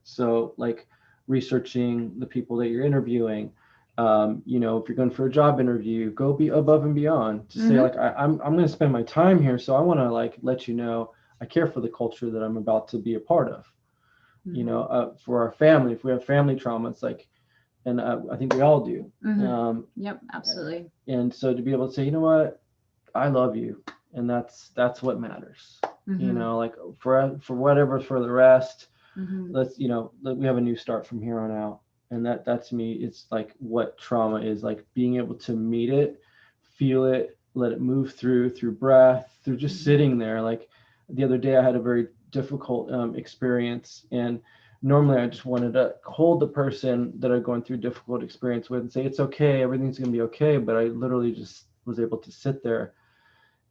So like researching the people that you're interviewing, if you're going for a job interview, go be above and beyond to say like, I'm going to spend my time here. So I want to like, let you know, I care for the culture that I'm about to be a part of, for our family. If we have family trauma, it's like, and I think we all do. Yep, absolutely. And so to be able to say, you know what, I love you. And that's what matters. Like for whatever, for the rest, let's, we have a new start from here on out. And that to me, it's like what trauma is, like being able to meet it, feel it, let it move through breath, through just sitting there. Like the other day I had a very difficult experience, and normally I just wanted to hold the person that I'm going through a difficult experience with and say, it's okay, everything's going to be okay. But I literally just was able to sit there.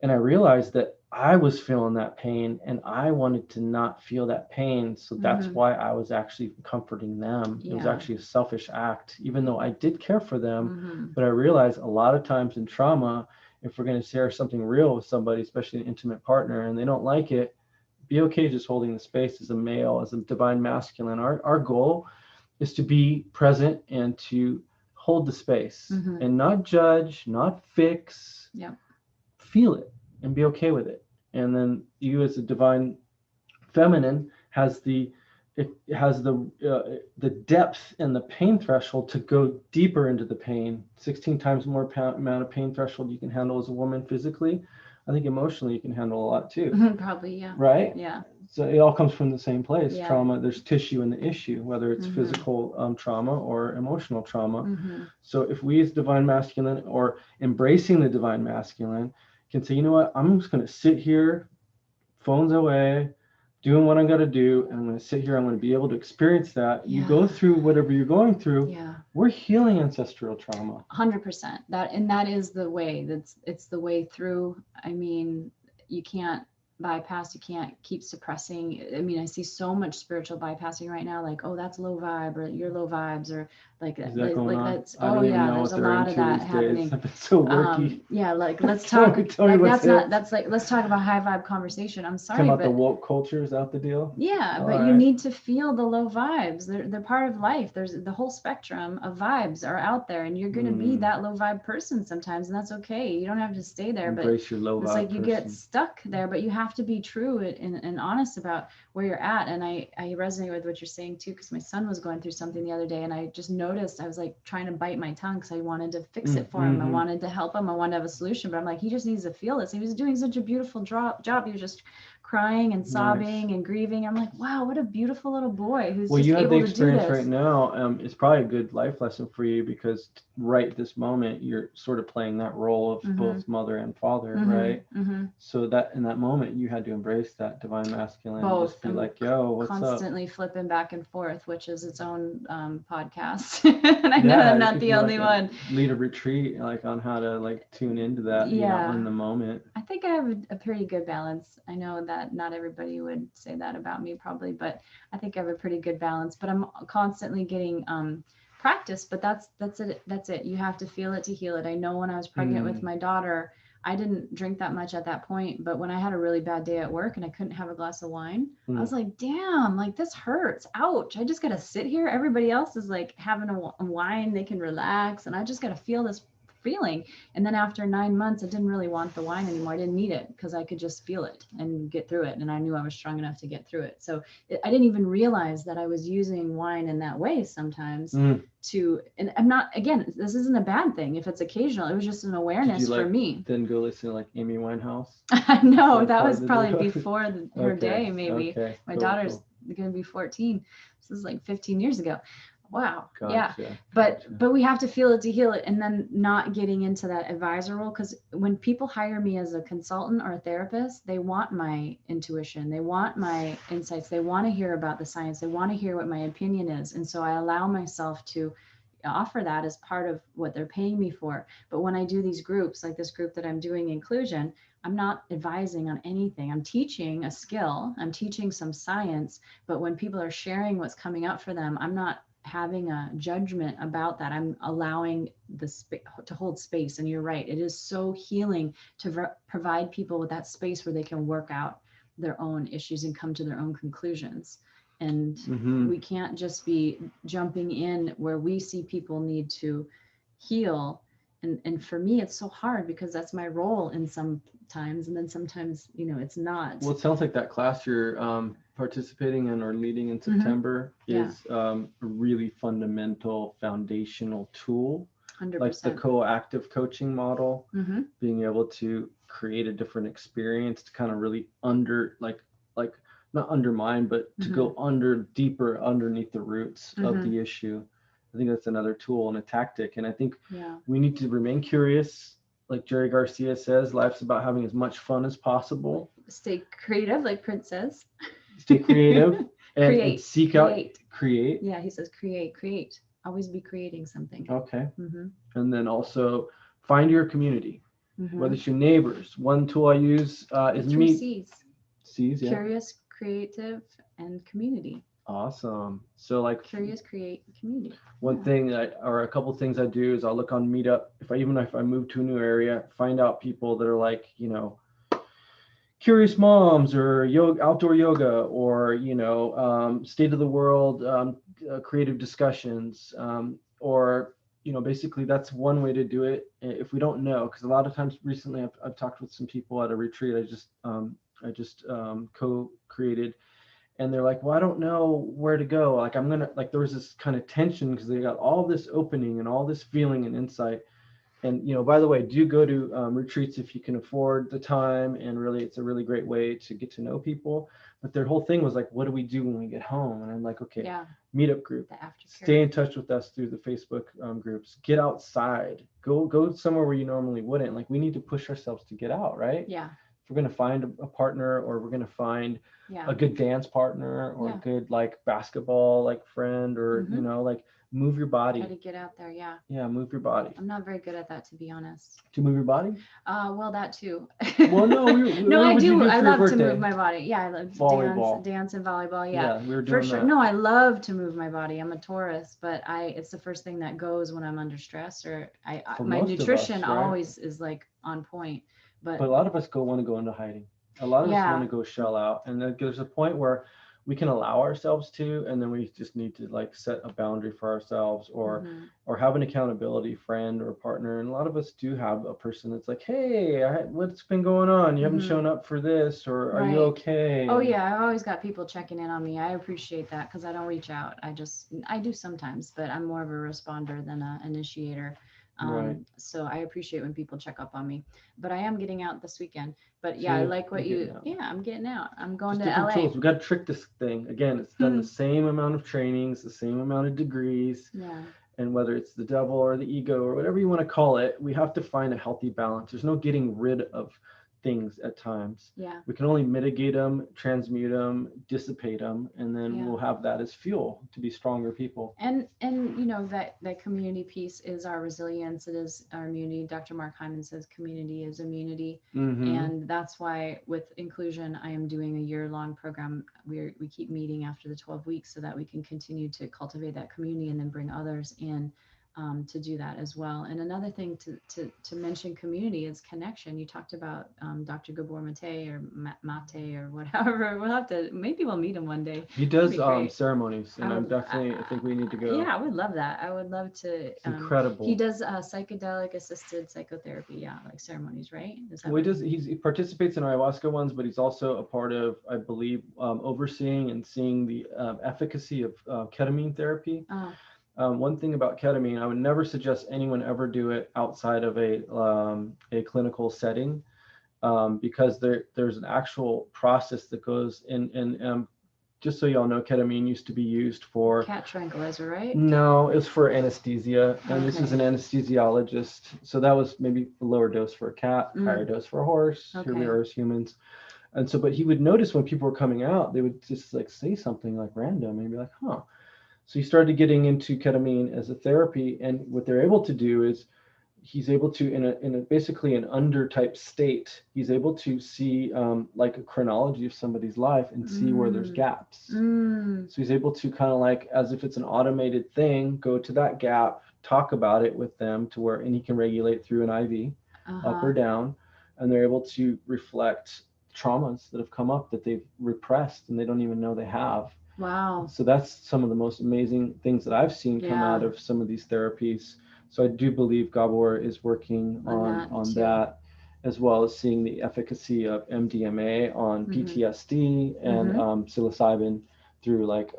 And I realized that I was feeling that pain, and I wanted to not feel that pain. So that's why I was actually comforting them. It was actually a selfish act, even though I did care for them. But I realized a lot of times in trauma, if we're going to share something real with somebody, especially an intimate partner, and they don't like it, be okay just holding the space as a male, as a divine masculine. Our goal is to be present and to hold the space and not judge, not fix. Feel it and be okay with it. And then you as a divine feminine has the it has the depth and the pain threshold to go deeper into the pain. 16 times more amount of pain threshold you can handle as a woman physically. I think emotionally you can handle a lot too. Probably, yeah. Right? Yeah. So it all comes from the same place. Yeah. Trauma, there's tissue in the issue, whether it's physical trauma or emotional trauma. So if we as divine masculine, or embracing the divine masculine, can say, you know what, I'm just going to sit here, phones away, doing what I'm going to do, and I'm going to sit here, I'm going to be able to experience that. You go through whatever you're going through. Yeah. We're healing ancestral trauma. 100%. That is the way. It's the way through. I mean, you can't bypass, you can't keep suppressing. I mean, I see so much spiritual bypassing right now, like, oh, that's low vibe, or you're low vibes, or like Is that going on? that's, oh yeah, there's a lot of that happening. I've been so worky. Yeah, like let's talk. Tell me Like, that's like, let's talk about high vibe conversation. I'm sorry, talking about but the woke culture, is that the deal? yeah, All but right. you need to feel the low vibes. They're part of life. There's the whole spectrum of vibes are out there, and you're going to be that low vibe person sometimes, and that's okay. You don't have to stay there. Embrace your low it's vibe like you person. get stuck there, but you have to be true and honest about where you're at. And I resonate with what you're saying too, because my son was going through something the other day, and I just noticed I was like trying to bite my tongue because I wanted to fix it for him. I wanted to help him. I wanted to have a solution, but I'm like, he just needs to feel this. He was doing such a beautiful job. He was just crying and sobbing and grieving. I'm like, wow, what a beautiful little boy who's just able to do this. Well, you have the experience right now. It's probably a good life lesson for you, because right this moment you're sort of playing that role of both mother and father, right? So that in that moment you had to embrace that divine masculine. Both. Just be like, yo, what's constantly flipping back and forth, which is its own podcast. And I know I'm not the only one. Lead a retreat like on how to like tune into that, you know, in the moment. I think I have a pretty good balance. I know that not everybody would say that about me probably, but I think I have a pretty good balance. But I'm constantly getting practice, but that's it. You have to feel it to heal it. I know when I was pregnant with my daughter, I didn't drink that much at that point, but when I had a really bad day at work and I couldn't have a glass of wine, I was like, damn, like this hurts. Ouch. I just got to sit here. Everybody else is like having a wine, they can relax, and I just got to feel this feeling. And then after 9 months, I didn't really want the wine anymore. I didn't need it because I could just feel it and get through it. And I knew I was strong enough to get through it. So I didn't even realize that I was using wine in that way sometimes and I'm not, again, this isn't a bad thing if it's occasional. It was just an awareness for me. Then go listen to like Amy Winehouse? No, that was probably before her day, maybe. Okay. My daughter's going to be 14. This is like 15 years ago. Wow. Gotcha. Yeah. But we have to feel it to heal it, and then not getting into that advisor role, because when people hire me as a consultant or a therapist, they want my intuition, they want my insights, they want to hear about the science, they want to hear what my opinion is. And so I allow myself to offer that as part of what they're paying me for. But when I do these groups, like this group that I'm doing, inclusion, I'm not advising on anything. I'm teaching a skill, I'm teaching some science, but when people are sharing what's coming up for them, I'm not having a judgment about that. I'm allowing to hold space. And you're right, it is so healing to provide people with that space where they can work out their own issues and come to their own conclusions. And we can't just be jumping in where we see people need to heal. And for me, it's so hard because that's my role in some times, and then sometimes, you know, it's not. Well, it sounds like that class you're participating in or leading in September is a really fundamental foundational tool. 100%. Like the co-active coaching model, being able to create a different experience to kind of really not undermine, but to go deeper underneath the roots of the issue. I think that's another tool and a tactic. And I think we need to remain curious. Like Jerry Garcia says, life's about having as much fun as possible. Stay creative, like Prince says. Stay creative and seek out, create. Yeah, he says create. Always be creating something. Okay. And then also find your community, whether it's your neighbors. One tool I use is C's. C's, yeah. Curious, creative, and community. Awesome. So like curious, create, community. One thing or a couple things I do is I'll look on Meetup. If I move to a new area, find out people that are like, you know, curious moms or outdoor yoga, or, you know, state of the world, creative discussions, or, you know, basically that's one way to do it. If we don't know, because a lot of times recently I've talked with some people at a retreat I just co-created. and they're like, well, I don't know where to go. Like, I'm gonna, like, there was this kind of tension because they got all this opening and all this feeling and insight. And, you know, by the way, do go to retreats if you can afford the time. And really, it's a really great way to get to know people. But their whole thing was like, what do we do when we get home? And I'm like, okay, meetup group, stay in touch with us through the Facebook groups, get outside, go somewhere where you normally wouldn't. Like, we need to push ourselves to get out, right? Yeah. If we're going to find a partner, or we're going to find a good dance partner, or a good like basketball like friend, or you know, like, move your body. Try to get out there. Yeah. Yeah, move your body. I'm not very good at that, to be honest. To move your body? Well, that too. Well, no, no, I do. I love to move my body. Yeah, I love dance and volleyball. Yeah, we were doing for sure. That. No, I love to move my body. I'm a Taurus, but it's the first thing that goes when I'm under stress, or my nutrition always is like on point. But a lot of us want to go into hiding. A lot of us want to go shell out, and then there's a point where we can allow ourselves to, and then we just need to like set a boundary for ourselves, or have an accountability friend or partner. And a lot of us do have a person that's like, hey, what's been going on? You haven't shown up for this, or are you okay? Oh yeah, I've always got people checking in on me. I appreciate that, because I don't reach out. I do sometimes, but I'm more of a responder than an initiator. So I appreciate when people check up on me. But I am getting out this weekend. But yeah, I like what I'm getting out. I'm going to LA. Tools. We got to trick this thing. Again, it's done the same amount of trainings, the same amount of degrees. Yeah. And whether it's the devil or the ego or whatever you want to call it, we have to find a healthy balance. There's no getting rid of things at times. Yeah. We can only mitigate them, transmute them, dissipate them, and then we'll have that as fuel to be stronger people. And you know, that community piece is our resilience. It is our immunity. Dr. Mark Hyman says community is immunity. And that's why with inclusion, I am doing a year-long program. We keep meeting after the 12 weeks so that we can continue to cultivate that community and then bring others in to do that as well. And another thing to mention community is connection. You talked about Dr. Gabor Mate or Mate or whatever. Maybe we'll meet him one day. He does ceremonies, and I think we need to go. Yeah, I would love that. I would love to. It's incredible. He does psychedelic assisted psychotherapy. Yeah, like ceremonies, right? He participates in ayahuasca ones, but he's also a part of, I believe, overseeing and seeing the efficacy of ketamine therapy. One thing about ketamine, I would never suggest anyone ever do it outside of a clinical setting, because there's an actual process that goes in. And just so y'all know, ketamine used to be used for cat tranquilizer, right? No, it's for anesthesia, and this is an anesthesiologist. So that was maybe a lower dose for a cat, higher dose for a horse. Here we are as humans. And so, but he would notice when people were coming out, they would just like say something like random and be like, huh. So he started getting into ketamine as a therapy, and what they're able to do is he's able to, in a basically an under type state, he's able to see like a chronology of somebody's life and see where there's gaps. So he's able to kind of like, as if it's an automated thing, go to that gap, talk about it with them to where, and he can regulate through an IV up or down, and they're able to reflect traumas that have come up that they've repressed and they don't even know they have. Wow. So that's some of the most amazing things that I've seen come out of some of these therapies. So I do believe Gabor is working on that, as well as seeing the efficacy of MDMA on PTSD and psilocybin through like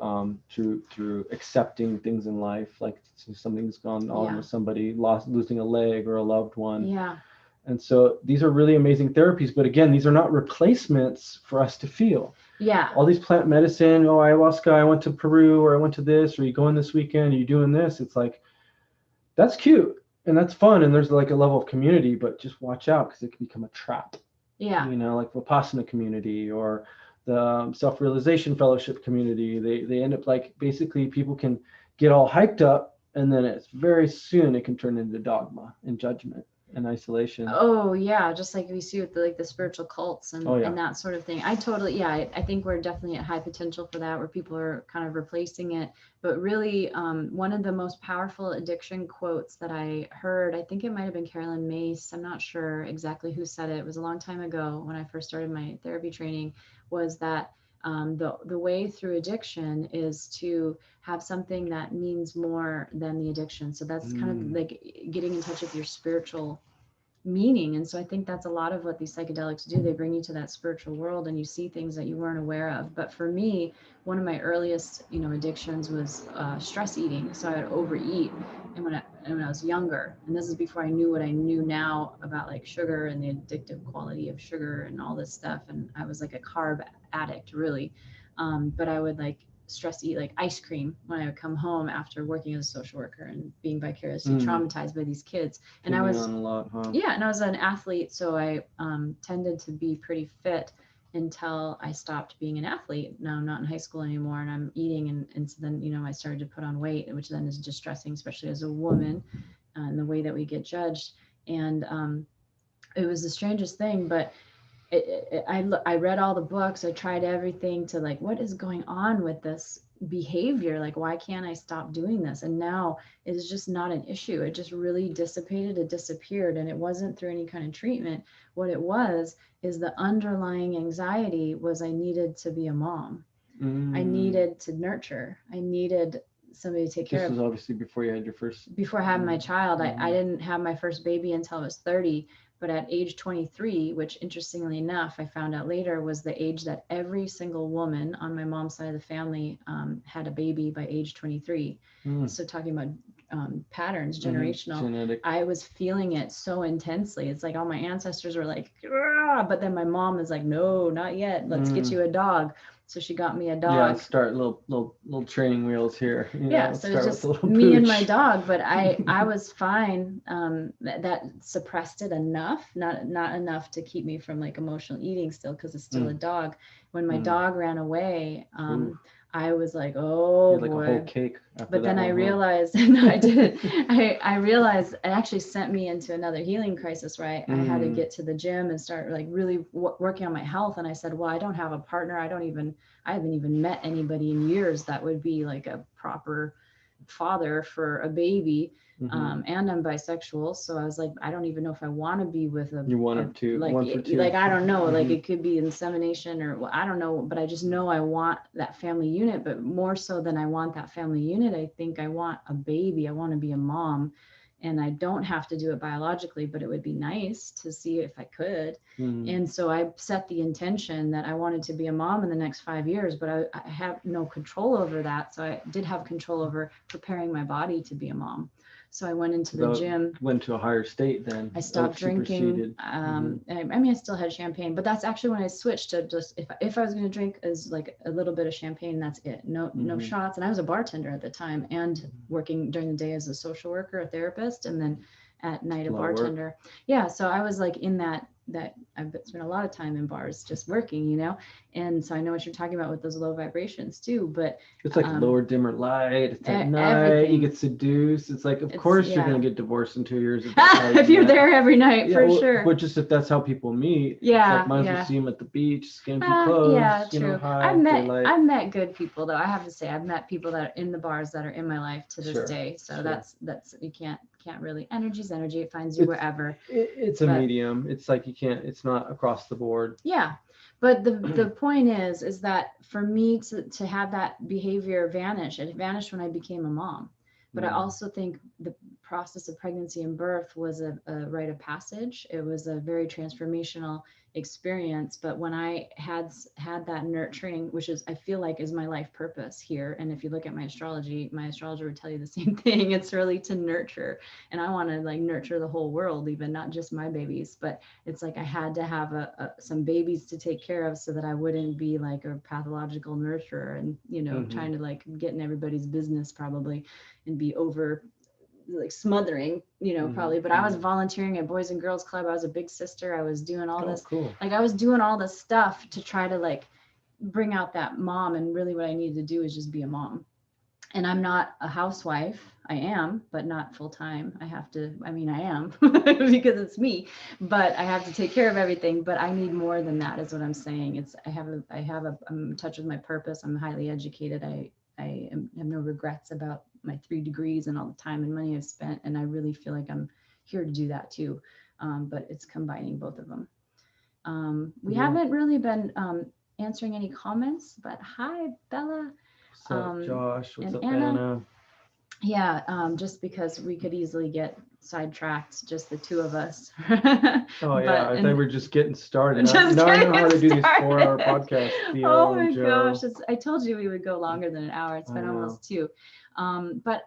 through accepting things in life, like something's gone on with somebody, losing a leg or a loved one. Yeah. And so these are really amazing therapies, but again, these are not replacements for us to feel. Yeah. All these plant medicine, ayahuasca, I went to Peru, or I went to this, or you going this weekend, are you doing this? It's like, that's cute and that's fun. And there's like a level of community, but just watch out because it can become a trap. Yeah. You know, like Vipassana community or the self-realization fellowship community. They end up like, basically people can get all hyped up, and then it's very soon it can turn into dogma and judgment and isolation. Oh yeah, just like we see with the spiritual cults and that sort of thing. I think we're definitely at high potential for that, where people are kind of replacing it. But really, one of the most powerful addiction quotes that I heard, I think it might have been Carolyn Mace, I'm not sure exactly who said it. It was a long time ago when I first started my therapy training, was that the way through addiction is to have something that means more than the addiction. So that's kind of like getting in touch with your spiritual meaning. And so I think that's a lot of what these psychedelics do. They bring you to that spiritual world and you see things that you weren't aware of. But for me, one of my earliest, addictions was stress eating. So I would overeat. And when I was younger, and this is before I knew what I knew now about like sugar and the addictive quality of sugar and all this stuff. And I was like a carb addict, really. But I would like stress eat like ice cream when I would come home after working as a social worker and being vicariously traumatized by these kids. And I was on a lot, huh? Yeah, and I was an athlete, so I tended to be pretty fit until I stopped being an athlete. Now I'm not in high school anymore, and I'm eating, and so then I started to put on weight, which then is distressing, especially as a woman, and the way that we get judged. And it was the strangest thing, but I read all the books. I tried everything to like, what is going on with this behavior? Like, why can't I stop doing this? And now it's just not an issue. It just really dissipated. It disappeared. And it wasn't through any kind of treatment. What it was is the underlying anxiety was I needed to be a mom. I needed to nurture. I needed somebody to take care of. This was obviously before you had your first. Before I had my child. I didn't have my first baby until I was 30. But at age 23, which interestingly enough, I found out later was the age that every single woman on my mom's side of the family had a baby by age 23. So talking about patterns, generational, genetic. I was feeling it so intensely. It's like all my ancestors were like, but then my mom was like, no, not yet. Let's get you a dog. So she got me a dog. Yeah, start little training wheels here. Yeah, so it's just me and my dog, but I was fine. That suppressed it enough, not enough to keep me from like emotional eating still, because it's still a dog. When my dog ran away, I was like, oh like boy. a whole cake. But then I realized, no, I didn't. I realized it actually sent me into another healing crisis where I had to get to the gym and start like really working on my health. And I said, well, I don't have a partner. I haven't even met anybody in years that would be like a proper father for a baby. And I'm bisexual. So I was like, I don't even know if I want to be with a, you want to like, one for two. Like, I don't know, like it could be insemination or well, I don't know, but I just know I want that family unit, but more so than I want that family unit, I think I want a baby. I want to be a mom, and I don't have to do it biologically, but it would be nice to see if I could. And so I set the intention that I wanted to be a mom in the next 5 years, but I have no control over that. So I did have control over preparing my body to be a mom. So I went into the gym. Went to a higher state then. I stopped drinking. I mean, I still had champagne, but that's actually when I switched to just if I was going to drink is like a little bit of champagne, that's it. No shots. And I was a bartender at the time and working during the day as a social worker, a therapist, and then at night a bartender. Yeah. So I was like in that I've spent a lot of time in bars just working, and so I know what you're talking about with those low vibrations too, but it's like lower dimmer light, it's at night, everything. You get seduced. It's like, of course you're going to get divorced in 2 years. If you're there every night, for sure. But just if that's how people meet, yeah, like might as well see them at the beach, skimpy clothes, yeah, true. I've met good people though. I have to say, I've met people that are in the bars that are in my life to this day. So that's you can't really, energy's energy. It finds you wherever. It's a medium. It's like it's not across the board. Yeah. But the point is that for me to have that behavior vanish, it vanished when I became a mom. But I also think the process of pregnancy and birth was a rite of passage. It was a very transformational experience. But when I had that nurturing, which is, I feel like is my life purpose here. And if you look at my astrologer would tell you the same thing. It's really to nurture. And I want to like nurture the whole world, even not just my babies, but it's like I had to have some babies to take care of so that I wouldn't be like a pathological nurturer and, trying to like get in everybody's business probably and be over like smothering, probably. But I was volunteering at Boys and Girls Club. I was a big sister. I was doing all this, cool. Like I was doing all this stuff to try to like bring out that mom. And really what I needed to do is just be a mom. And I'm not a housewife. I am, but not full time. I am because it's me, but I have to take care of everything. But I need more than that is what I'm saying. I'm in touch with my purpose. I'm highly educated. I have no regrets about my 3 degrees and all the time and money I've spent. And I really feel like I'm here to do that too. But it's combining both of them. We haven't really been answering any comments, but hi, Bella. What's up, Josh? What's up, Anna? Anna? Yeah, just because we could easily get sidetracked, just the two of us. Oh yeah, I thought we were just getting started. Just now I know how to do getting these 4-hour podcasts. Theo Oh my and Joe. gosh, I told you we would go longer than an hour. It's been almost 2. But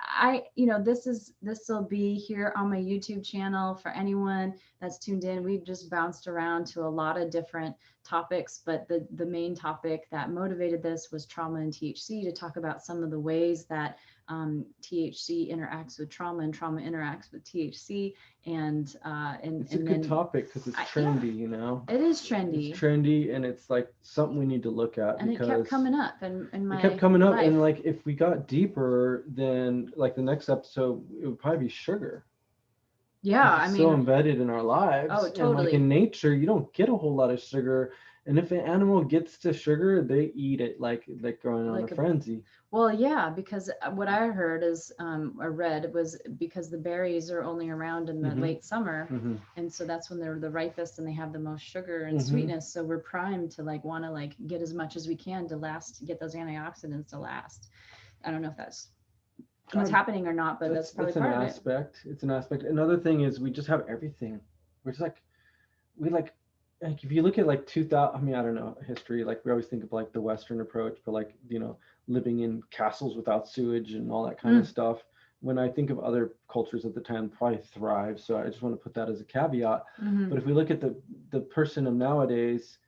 this will be here on my YouTube channel for anyone that's tuned in. We've just bounced around to a lot of different topics, but the main topic that motivated this was trauma and THC, to talk about some of the ways that THC interacts with trauma and trauma interacts with THC. And it's a good topic because it's trendy, you know. It is trendy. It's trendy, and it's like something we need to look at. And because it kept coming up in my It kept coming up, life. and like if we got deeper, then like the next episode, it would probably be sugar. Yeah, I mean, so embedded in our lives. Oh, totally. And like in nature, you don't get a whole lot of sugar. And if an animal gets to sugar, they eat it like going on a frenzy. Well, yeah, because what I heard is, or read, was because the berries are only around in the late summer. And so that's when they're the ripest and they have the most sugar and sweetness. So we're primed to like want to like get as much as we can to get those antioxidants to last. I don't know if that's what's happening or not, but that's probably part of it. It's an aspect. Another thing is we just have everything. We're just like if you look at like 2000, I mean, I don't know, history, like we always think of like the Western approach, but like, you know, living in castles without sewage and all that kind of stuff. When I think of other cultures at the time, probably thrive. So I just want to put that as a caveat. But if we look at the person of nowadays,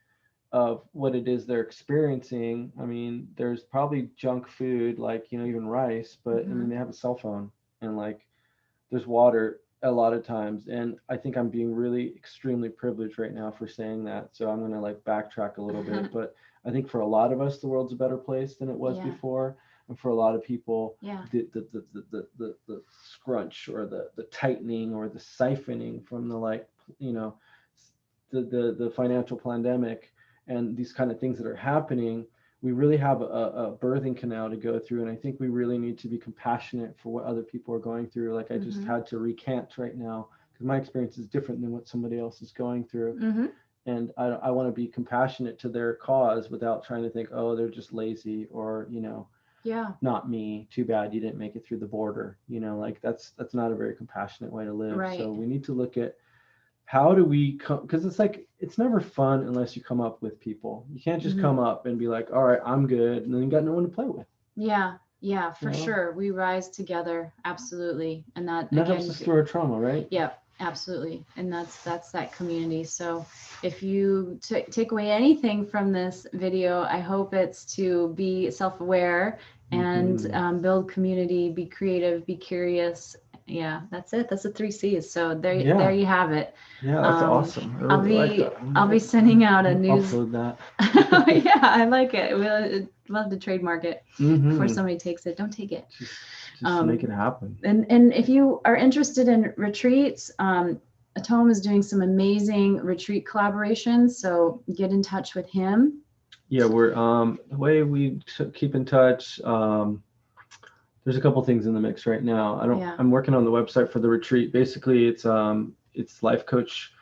of what it is they're experiencing, I mean, there's probably junk food, like, you know, even rice, but I mean, they have a cell phone, and like there's water a lot of times. And I think I'm being really extremely privileged right now for saying that. So I'm going to like backtrack a little bit, but I think for a lot of us, the world's a better place than it was before. And for a lot of people, the scrunch or the tightening or the siphoning from the, like, you know, the financial pandemic and these kind of things that are happening, we really have a birthing canal to go through. And I think we really need to be compassionate for what other people are going through. Like I just had to recant right now because my experience is different than what somebody else is going through. And I want to be compassionate to their cause without trying to think, oh, they're just lazy, or, you know, not me, too bad you didn't make it through the border. You know, like that's not a very compassionate way to live. Right. So we need to look at, how do we come, because it's like, it's never fun unless you come up with people. You can't just come up and be like, all right, I'm good, and then you got no one to play with. Yeah, for sure. We rise together, absolutely. And that helps us through our trauma, right? Yeah, absolutely. And that's that community. So if you take away anything from this video, I hope it's to be self-aware and build community, be creative, be curious. Yeah, that's it. That's the 3 C's. So there you have it. Yeah, that's awesome. I'll be sending out a news. Upload that. Yeah, I like it. We'll love to trademark it before somebody takes it. Don't take it. Just make it happen. And if you are interested in retreats, Atomm is doing some amazing retreat collaborations. So get in touch with him. Yeah, we're the way we keep in touch. There's a couple things in the mix right now. I'm working on the website for the retreat. Basically, it's life coach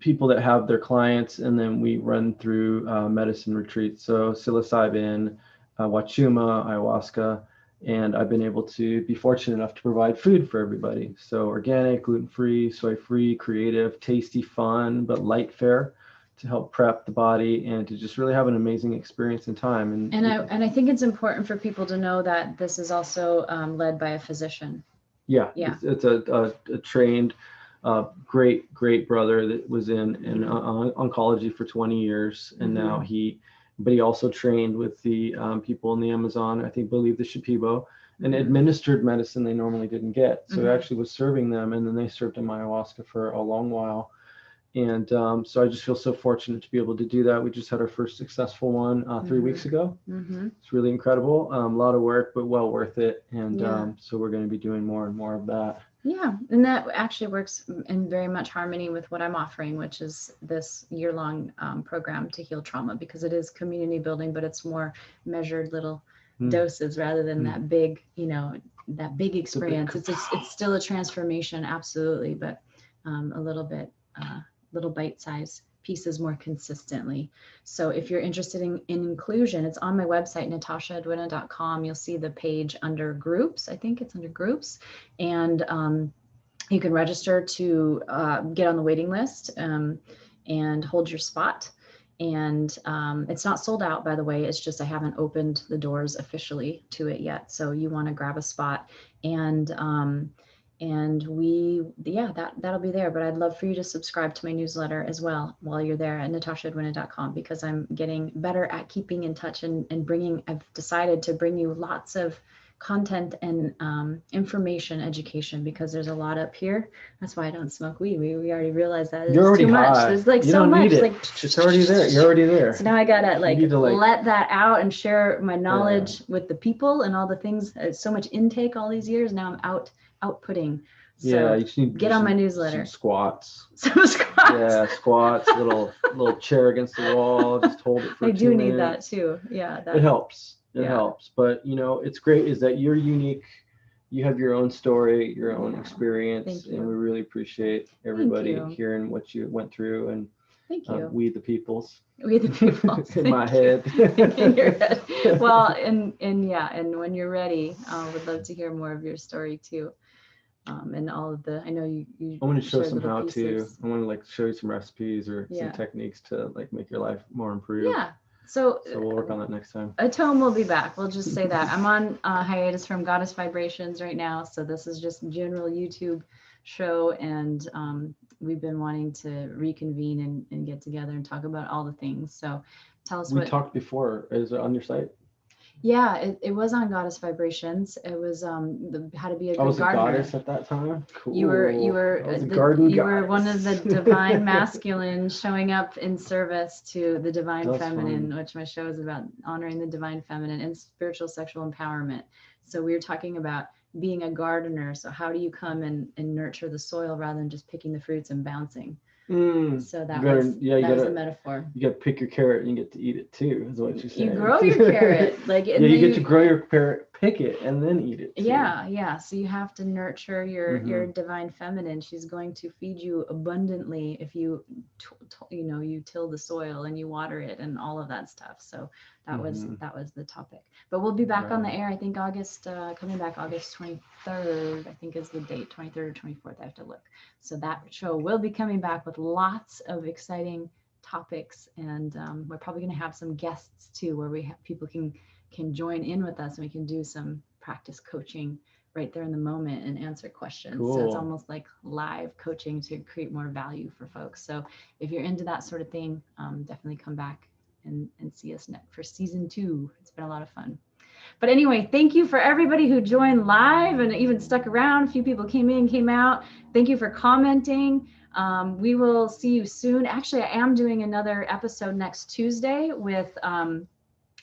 people that have their clients, and then we run through medicine retreats. So psilocybin, wachuma, ayahuasca, and I've been able to be fortunate enough to provide food for everybody. So organic, gluten-free, soy-free, creative, tasty, fun, but light fare, to help prep the body and to just really have an amazing experience in time. And I think it's important for people to know that this is also led by a physician. Yeah. It's a trained, great brother that was in oncology for 20 years. And now he also trained with the people in the Amazon, I believe the Shipibo, and administered medicine they normally didn't get. So he actually was serving them, and then they served him ayahuasca for a long while. And so I just feel so fortunate to be able to do that. We just had our first successful one 3 weeks ago. It's really incredible. A lot of work, but well worth it. And so we're going to be doing more and more of that. Yeah, and that actually works in very much harmony with what I'm offering, which is this year-long program to heal trauma, because it is community building, but it's more measured little doses rather than that big, that big experience. It's still a transformation, absolutely, but a little bit. Little bite-sized pieces more consistently. So if you're interested in inclusion, it's on my website, natashaedwina.com. You'll see the page under groups. I think it's under groups. And you can register to get on the waiting list and hold your spot. And it's not sold out, by the way. It's just I haven't opened the doors officially to it yet. So you want to grab a spot, and that'll be there. But I'd love for you to subscribe to my newsletter as well while you're there at natashaedwina.com, because I'm getting better at keeping in touch and bringing. I've decided to bring you lots of content and information, education, because there's a lot up here. That's why I don't smoke weed. We already realized that. You're already too much. high. There's like you so don't much. Need it. Like it's already there. You're already there. So now I gotta let that out and share my knowledge Yeah. with the people and all the things. So much intake all these years. Now I'm outputting. So yeah, you just need to get on my newsletter. Some squats. Some squats. Yeah, squats. little chair against the wall. Just hold it for. I 2 do minutes. need that too. Yeah, it helps. It helps. But it's great is that you're unique. You have your own story, your own experience, and we really appreciate everybody hearing what you went through. And thank you. We the peoples. We the peoples. In my head. In your head. Well, and when you're ready, I would love to hear more of your story too. And all of the, I know you I want to show some how to. I want to show you some recipes or some techniques to make your life more improved. Yeah. So we'll work on that next time. Atomm will be back. We'll just say that. I'm on hiatus from Goddess Vibrations right now. So this is just a general YouTube show. And we've been wanting to reconvene and get together and talk about all the things. So tell us we talked before. Is it on your site? Yeah, it was on Goddess Vibrations. It was how to be a good gardener. I was a goddess at that time. Cool. You were one of the divine masculines showing up in service to the divine feminine, which my show is about, honoring the divine feminine and spiritual sexual empowerment. So we were talking about being a gardener. So how do you come and nurture the soil rather than just picking the fruits and bouncing? So that was the metaphor. You got to pick your carrot and you get to eat it too, is what you're saying. You grow your carrot. You get to grow your carrot, pick it, and then eat it too. Yeah. So you have to nurture your divine feminine. She's going to feed you abundantly if you you till the soil and you water it and all of that stuff. So that was the topic. But we'll be back on the air. I think coming back August 23rd. I think is the date, 23rd or 24th. I have to look. So that show will be coming back with lots of exciting topics, and we're probably going to have some guests too, where we have people can join in with us and we can do some practice coaching right there in the moment and answer questions. Cool. So it's almost like live coaching to create more value for folks. So if you're into that sort of thing, definitely come back and see us for season 2. It's been a lot of fun. But anyway, thank you for everybody who joined live and even stuck around. A few people came in, came out. Thank you for commenting. We will see you soon. Actually, I am doing another episode next Tuesday with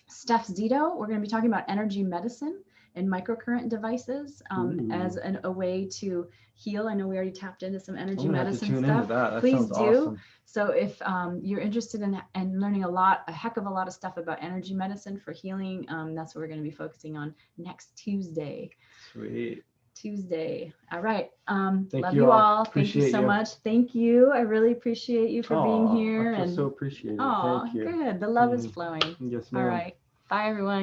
Steph Zito. We're going to be talking about energy medicine and microcurrent devices as a way to heal. I know we already tapped into some energy medicine stuff. That Please do. Awesome. So if you're interested in learning a heck of a lot of stuff about energy medicine for healing, that's what we're going to be focusing on next Tuesday. Sweet. Tuesday. All right. Thank love you all. Thank you so much. Thank you. I really appreciate you for being here. I feel so appreciated. Oh, thank you. Good. The love is flowing. Yes, ma'am. All right. Bye, everyone.